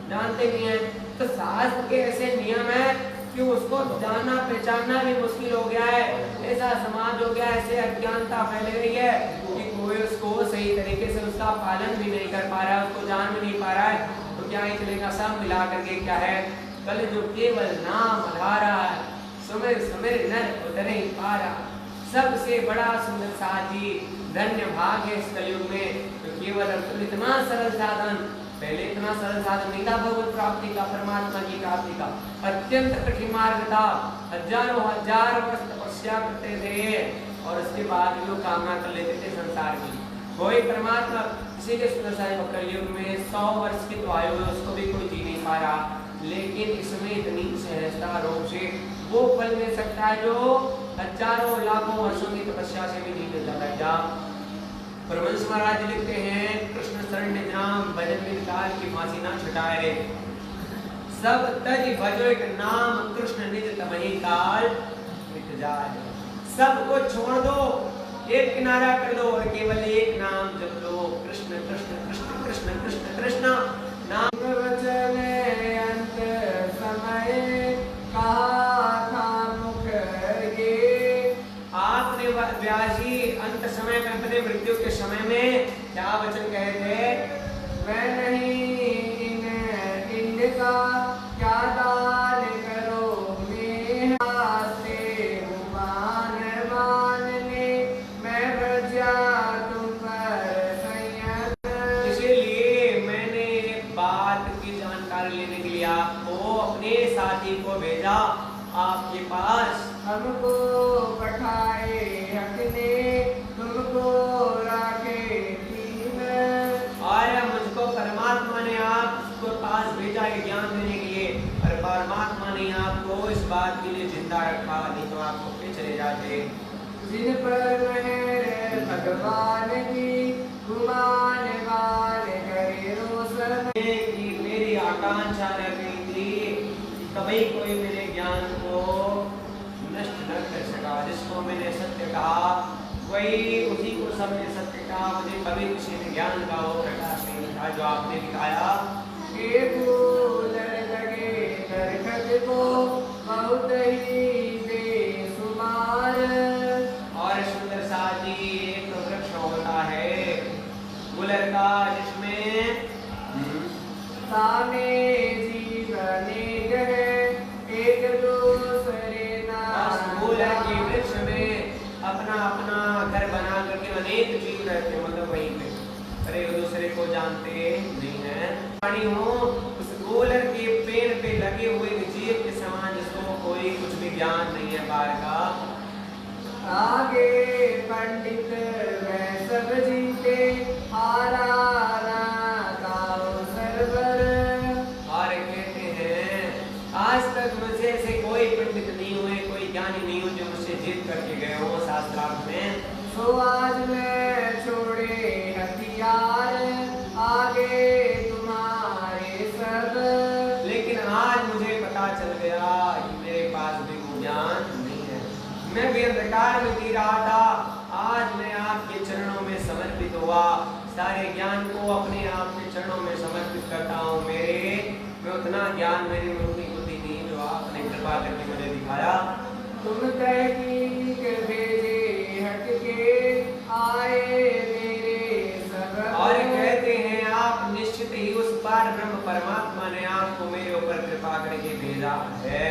जानते नहीं है। तो शास्त्र के ऐसे नियम है कि उसको जानना पहचानना भी मुश्किल हो गया है। ऐसा समाज हो गया, ऐसे अज्ञानता फैल गई है कि कोई उसको सही तरीके से उसका पालन भी नहीं कर पा रहा है, उसको जान भी नहीं पा रहा है। तो क्या ही चलेगा, सब मिला करके क्या है, कल जो केवल नाम आधारा है, सुमिर सुमिर नर उतर ही पारा। सबसे बड़ा सुंदर साथी धन्य भाग है इस कलयुग में, तो केवल इतना सरल साधन, पहले इतना सरल साधन नहीं था भगवत प्राप्ति का, परमात्मा की प्राप्ति का, अत्यंत कठिन मार्ग था। हजारों हजार वर्ष तपस्या करते थे और उसके बाद लोग कामना कर लेते थे संसार की। कोई परमात्मा किसी के सुंदर साहिब कलयुग में 100 वर्ष की तो आयु है, उसको भी कोई जी नहीं पा रहा, लेकिन इसमें इतनी सहजता रूप से वो फल मिल सकता है जो हजारों लाखों वर्षों की तपस्या से भी नहीं मिलता था। क्या परमहंस महाराज लिखते हैं, कृष्ण शरण नाम भजन बिन काल की फांसी ना छुटाए रे, सब तज भजो एक नाम कृष्ण निज तमहि काल मिट जाए। सब को छोड़ दो, एक किनारा कर दो और केवल एक नाम जप लो, कृष्ण कृष्ण कृष्ण कृष्ण कृष्ण कृष्ण नाम। वचन अंत समय कहा था मुख ये, आपने व्यास जी अंत समय में अपने मृत्यु के समय में क्या वचन कहे थे, मैं नहीं इनका क्या दान करो मेरा से मान मानने, मैं बचा तुम पर संयम। इसीलिए मैंने एक बात की जानकारी लेने के लिए आपको अपने साथी को भेजा आपके पास। हमको पठाए अपने तुमको राखे दीन, और मुझको परमात्मा ने आपको पास भेजा है ज्ञान देने के लिए, और परमात्मा ने आपको इस बात के लिए जिंदा रखा, नहीं तो आपको फिर चले जाते। जिन पर मेहर भगवान की गुमान वान करे रोशन, कि मेरी आकांक्षा रह गई थी कि कभी कोई मेरे ज्ञान को नष्ट न कर सका। जिसको मैंने सत्य कहा वही उसी को सबने सत्य कहा, मुझे कभी किसी ने ज्ञान का वो प्रकाश नहीं दिखा जो आपने दिखाया। के फूल लगे दरखत को बहुत ही बेसुमार, और सुंदर साजी एक वृक्ष होता है गुलर का, जिसमें ताने जीवने गए एक दूसरे नाम। गुलर के वृक्ष में अपना अपना घर बना करके अनेक जीव रहते हैं, मतलब वहीं पे, अरे एक दूसरे को जानते नहीं है। प्राणी हो उस गोलर के पेड़ पे लगे हुए जीव के समान, जिसको कोई कुछ भी ज्ञान नहीं है बाहर का। आगे पंडित वह सब जीते हारा ना गाओ सरवर, और कहते हैं आज तक मुझसे ऐसे कोई पंडित नहीं हुए, कोई ज्ञानी नहीं हुए जो मुझसे जीत करके गए हो शास्त्रार्थ में। सो आज मैं छोड़े हथियार आगे तुम्हारे सब, लेकिन आज मुझे पता चल गया कि मेरे पास भी वो ज्ञान नहीं है, मैं भी अंधकार में जी रहा था। आज मैं आपके चरणों में समर्पित हुआ, सारे ज्ञान को अपने आप के चरणों में समर्पित करता हूँ। मैं उतना ज्ञान मेरी मुक्ति बुद्धि नहीं जो आपने कृपा करके मुझे दिखाया। तुम तहकीक भेजे हट के आए मेरे सब, और कहते हैं आप निश्चित ही उस पार ब्रह्म परमात्मा ने आपको मेरे ऊपर कृपा करके भेजा है।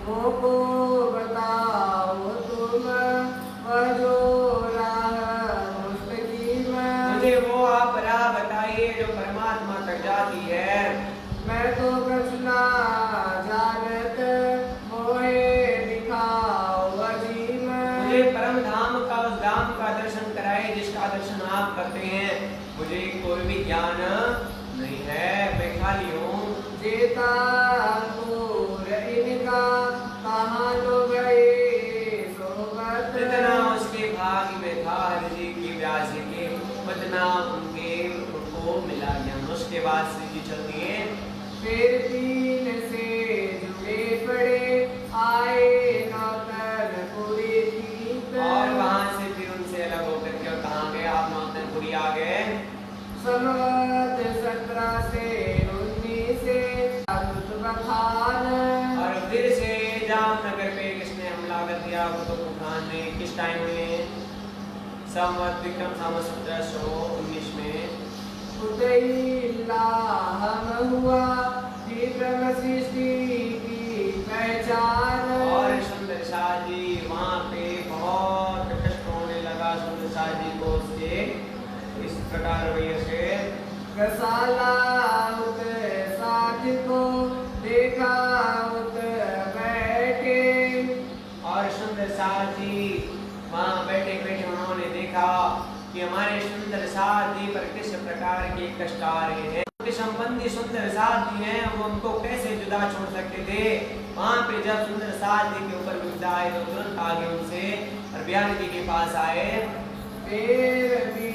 मोको बताओ तुम वह जो राह मुस्तकीम, मुझे वो आप राह बताइए जो परमात्मा तक जाती है। मैं तो कृष्णा जानत मोहे दिखाओ अजीम। मुझे परम धाम का उस धाम का दर्शन कराए जिसका दर्शन आप करते हैं। मुझे कोई भी ज्ञान नहीं है, मैं खाली हूँ। जेता अंकुर इनका कहाँ लो गए सोबत। जितना उसके भाग्य में था हरि जी की व्यास जी के, उतना उनको मिला ज्ञान। उसके बाद श्री जी चलती है। फिर तीन से जुड़े पड़े आए नौतनपुरी तीत। और वहां से फिर उनसे अलग होकर के कहाँ गए आप? नौतनपुरी आ गए। संवत 17 से 19 से बखान। और फिर से जामनगर पे किसने हमला कर दिया? कुतुब खान ने। किस टाइम में? संवत विक्रम संवत 1719 में। हम हुआ विक्रम सृष्टि की पहचान। और सुंदर शाह जी वहाँ पे बहुत कष्ट होने लगा सुंदर शाह जी को उसके इस प्रकार रवैये से। गसाला उत साथ को देखा उत बैठे। और सुंदर शाह जी वहाँ बैठे बैठे उन्होंने देखा कि हमारे सुंदर शाह जी पर किस प्रकार के कष्ट आ रहे हैं। उनके संबंधी सुंदर शाह जी हैं, वो उनको कैसे जुदा छोड़ सकते थे। वहाँ पे जब सुंदर शाह जी के ऊपर विपदा आए तो तुरंत आगे उनसे और बिहारी जी के पास आए। फिर भी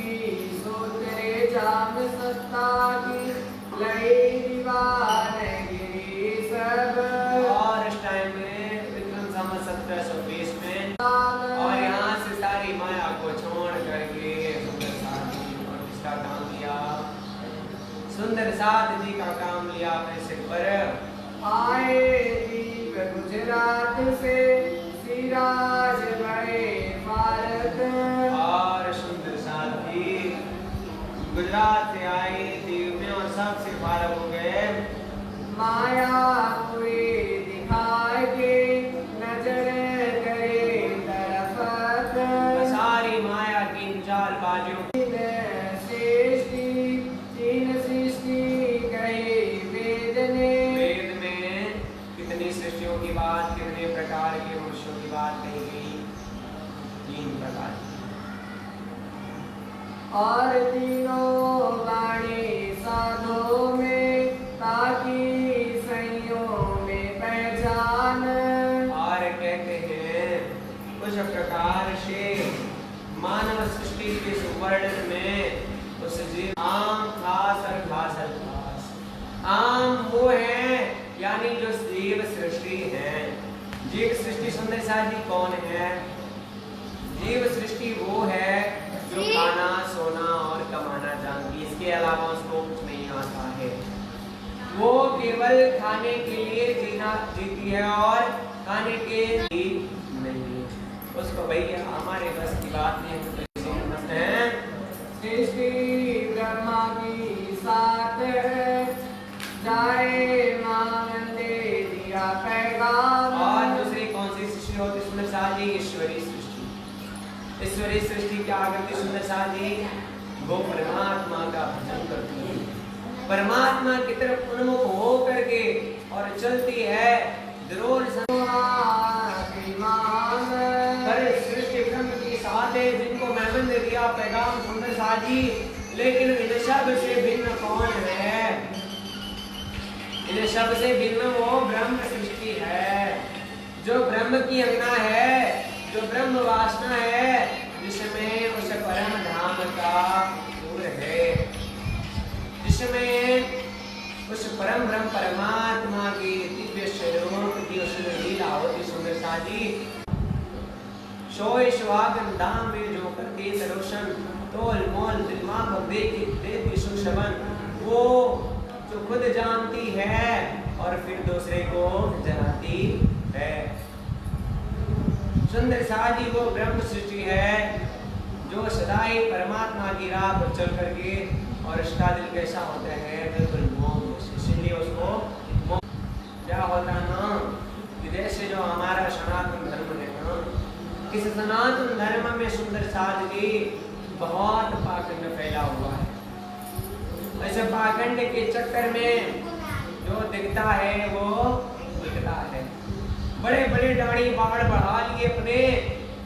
सोचरे जाम सत्ता की लई दीवानगिरी सब। और इस टाइम में विक्रम संवत 1720 में और यहाँ से सारी माया को छोड़ करके सुंदर साध जी और किसका काम लिया? सुंदर साध जी का काम लिया अपने सिर पर। आए दीप गुजरात से सिराज भये भारत। और सुंदर साध जी गुजरात से आए दीप में और सबसे फारग हो गए। माया कोई दिखाए के नजर करे तरफत। सारी माया की चाल बाजियों तीन सृष्टि कहे वेद ने। वेद में कितनी सृष्टियों की बात, कितने प्रकार के मनुष्यों की बात कही गई? 3 प्रकार। और तीनों वाणी साधो में ताकि संयोग में पहचान। और कहते हैं उस प्रकार से मानव सृष्टि के सुवर्णन में उस जीव आम खास और खास और खास। आम वो है यानी जो जीव सृष्टि है। जीव सृष्टि सुंदर शाह जी कौन है? जीव सृष्टि वो है जो खाना सोना और कमाना जानती है, इसके अलावा उसको कुछ नहीं आता है। वो केवल खाने के लिए जीती है और खाने के लिए नहीं। उसको भैया हमारे बस की बात नहीं है। सृष्टि ब्रह्मा की साथ जाए मांगने दिया पैगाम। और दूसरी कौन सी सृष्टि होती सुंदर शाह जी? ईश्वरी सृष्टि। ईश्वरी सृष्टि क्या करती सुंदर शाह जी? वो परमात्मा का भजन करती है, परमात्मा की तरफ उन्मुख हो करके और चलती है। सृष्टि ब्रह्म की साथ है जिनको मैंने दे दिया पैगाम सुंदर शाह जी। लेकिन इन सब से भिन्न कौन है? इन सब से भिन्न वो ब्रह्म सृष्टि है जो ब्रह्म की अंगना है, जो ब्रह्म वासना है, जिसमें उस परम धाम का दूर है, जिसमें उस परम ब्रह्म परमात्मा की दिव्य स्वरूप की उस लीला होती सुंदर शाह जी। सोए सुहागन धाम में जो करती रोशन तोल मोल दिमाग देखी देती सुशबन, वो जो खुद जानती है और फिर दूसरे को जनाती है। सुंदर शाह जी वो ब्रह्म सृष्टि है जो सदाई परमात्मा की राह पर चल करके, और उसका दिल कैसा होता है? बिल्कुल मोम। इसलिए उसको क्या होता है ना, विदेश से जो हमारा सनातन धर्म है ना, इस सनातन धर्म में सुंदर शाह जी बहुत पाखंड फैला हुआ इस पाखंड के चक्कर में जो दिखता है वो दिखता है। बड़े बड़े दाढ़ी बाढ़ बढ़ा लिए अपने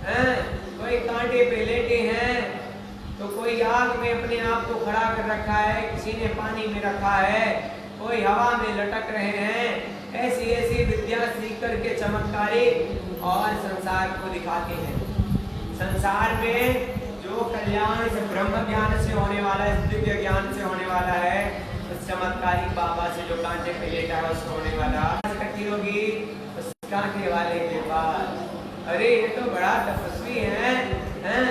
हैं, कोई कांटे पे लेटे हैं, तो कोई आग में अपने आप को खड़ा कर रखा है, किसी ने पानी में रखा है, कोई हवा में लटक रहे हैं। ऐसी ऐसी विद्या सीख करके चमत्कारी और संसार को दिखाते हैं। संसार में जो कल्याण इस ब्रह्म ज्ञान से होने वाला है, दिव्य ज्ञान से होने वाला है, उस चमत्कारी बाबा से जो कांटे पे लेटा है उससे होने वाला इकट्ठी होगी उस कांटे वाले के पास। अरे ये तो बड़ा तपस्वी है, हैं?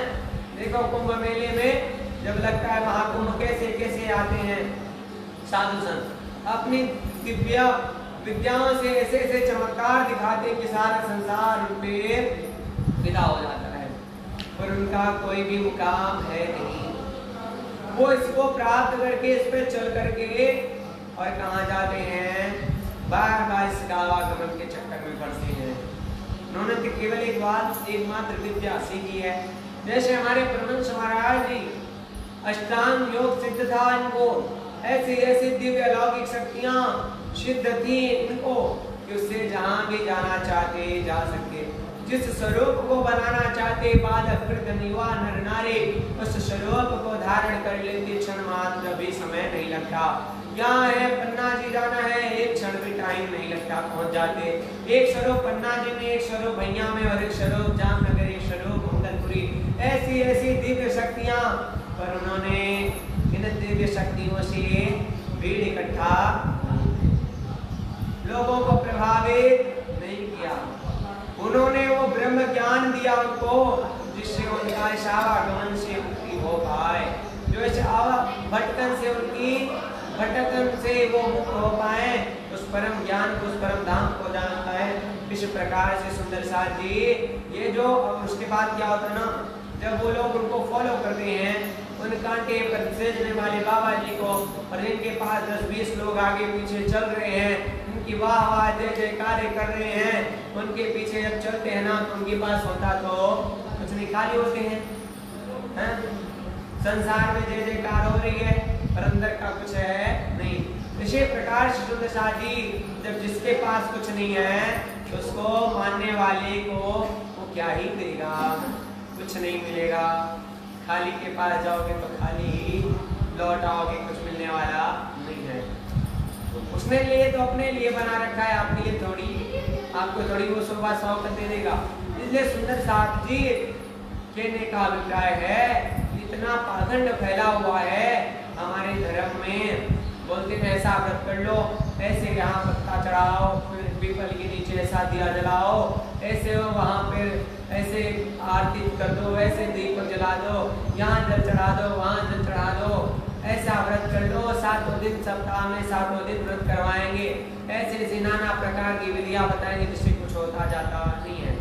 देखो कुंभ मेले में जब लगता है महाकुंभ, कैसे कैसे आते हैं साधु संत, अपनी दिव्य विद्याओं से ऐसे ऐसे चमत्कार दिखाते कि सारा संसार उन पे विदा हो जाता है, पर उनका कोई भी मुकाम है नहीं। वो इसको प्राप्त करके इस पे चल करके और कहाँ जाते हैं, बार बार इस आवागमन के चक्कर में फंसते हैं। उन्होंने तो केवल एकमात्र विद्या सीखी है। जैसे हमारे परमहंस महाराज जी अष्टांग योग सिद्ध था इनको, ऐसी ऐसी दिव्य अलौकिक शक्तियां सिद्ध थी इनको कि उससे जहां भी जाना चाहते जा सकते। जिस स्वरूप को बनाना चाहते बालक वृद्ध युवा नर नारी, उस स्वरूप को धारण कर लेते, क्षण मात्र भी समय नहीं लगता। यहाँ है पन्ना जी जाना है, एक क्षण भी टाइम नहीं लगता, पहुंच जाते। एक स्वरूप पन्ना जी में, एक स्वरूप भैया में, और एक स्वरूप जामनगर, एक स्वरूप मंगलपुरी। ऐसी ऐसी दिव्य शक्तियां, पर उन्होंने इन दिव्य शक्तियों से भीड़ इकट्ठा लोगों को प्रभावित नहीं किया। उन्होंने वो ब्रह्म ज्ञान दिया उनको, जिससे उनका इस आवागमन से मुक्ति हो पाए, जो इस भटकन से उनकी भटकन से वो मुक्त हो पाए, उस परम ज्ञान को, उस परम धाम को जान पाए। इस प्रकार से सुंदर साथ जी ये जो, उसके बाद क्या होता है ना, जब वो लोग उनको फॉलो करते हैं, उन कांटे पर सेजने वाले बाबा जी को, और इनके पास 10-20 लोग आगे पीछे चल रहे हैं, उनकी वाह वाह जय जयकार कर रहे हैं, उनके पीछे जब चलते हैं ना, तो उनके पास होता तो कुछ नहीं, खाली होते हैं। संसार में जय जयकार हो रही है, पर अंदर का कुछ है नहीं। इसी प्रकार से सुंदर साथ जी जब जिसके पास कुछ नहीं है, तो उसको मानने वाले को वो क्या ही देगा, कुछ नहीं मिलेगा। खाली के पास जाओगे तो खाली ही लौट आओगे, कुछ मिलने वाला नहीं है। उसने लिए तो अपने लिए बना रखा है, आपके लिए थोड़ी, आपको थोड़ी वो सुबह 100 दे देगा। इसलिए सुंदर साथ जी कहने का अभिप्राय है, इतना पाखंड फैला हुआ है हमारे धर्म में, बोलते हैं ऐसा व्रत कर लो, ऐसे यहाँ पत्ता चढ़ाओ, फिर पीपल के नीचे ऐसा दिया जलाओ, ऐसे हो वहाँ फिर ऐसे आरती कर दो, ऐसे दीपक जला दो, यहाँ जल चढ़ा दो, वहाँ जल चढ़ा दो, ऐसा व्रत कर लो, 7 दिन सप्ताह में 7 दिन व्रत करवाएंगे, ऐसे ऐसी नाना प्रकार की विधियां बताएंगे, जिससे कुछ होता जाता नहीं है,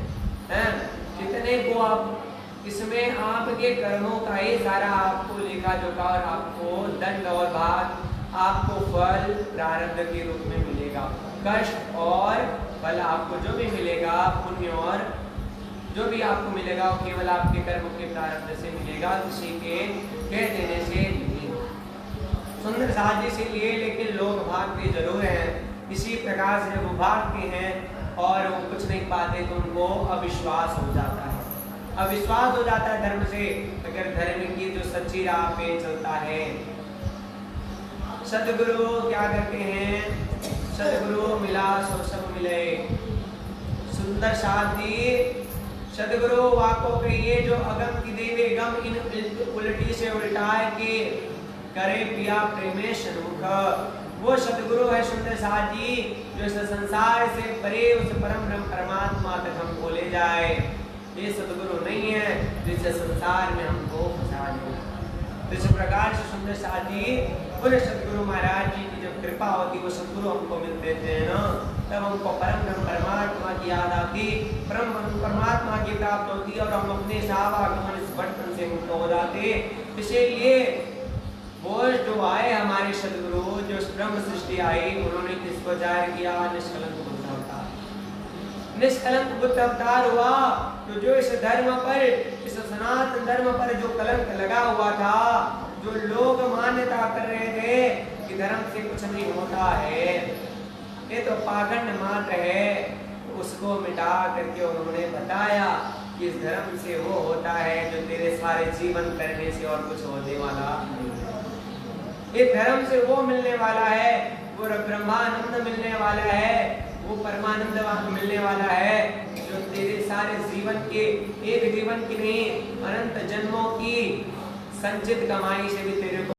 हैं? कितने को आप इसमें आपके कर्मों का ही सारा आपको लेखा जोखा, और आपको दंड और भाग, आपको फल प्रारब्ध के रूप में मिलेगा। कष्ट और फल आपको जो भी मिलेगा, पुण्य और जो भी आपको मिलेगा, वो केवल आपके कर्म के प्रारब्ध से मिलेगा, किसी के कह देने से नहीं। सुंदर साथ जी से लिए, लेकिन लोग भागते जरूर हैं। इसी प्रकार से वो भागते हैं और वो कुछ नहीं पाते, तो उनको अविश्वास हो जाता है। अविश्वास हो जाता है धर्म से। अगर धर्म की जो सच्ची राह पे चलता है, सदगुरु क्या करते हैं, सदगुरु मिला सो सब मिले। सुंदर शादी सदगुरु वाको कहिए, जो अगम की देवे गम इन उल्टी से उल्टाए के करे पिया प्रेमेश मुख, वो सदगुरु है सुंदर साथ जी, जो इस संसार से परे उस परम ब्रह्म परमात्मा तक हमको ले जाए। ये सदगुरु नहीं है जिससे संसार में हमको फंसा दे। इस प्रकार से सुंदर साथ जी, उन सदगुरु महाराज जी की जब कृपा होती, वो सदगुरु हमको मिलते थे ना, तब हमको परम ब्रह्म परमात्मा की याद आती, परम परमात्मा की प्राप्त होती, और हम अपने आवागमन इस बंधन से मुक्त हो जाते। इसीलिए वो जो आए हमारे सदगुरु, जो ब्रह्म सृष्टि आई, उन्होंने किसको जाहिर किया, निष्कलंक बुद्ध अवतार। निष्कलंक बुद्ध अवतार हुआ, तो जो इस धर्म पर, इस सनातन धर्म पर जो कलंक लगा हुआ था, जो लोग मान्यता कर रहे थे कि धर्म से कुछ नहीं होता है, ये तो पाखंड मात्र है, उसको मिटा करके उन्होंने बताया कि इस धर्म से वो होता है जो तेरे सारे जीवन करने से और कुछ होने वाला नहीं है। इस धर्म से वो मिलने वाला है, वो ब्रह्मानंद मिलने वाला है, वो परमानंद मिलने वाला है जो तेरे सारे जीवन के, एक जीवन की नहीं अनंत जन्मों की संचित कमाई से भी तेरे को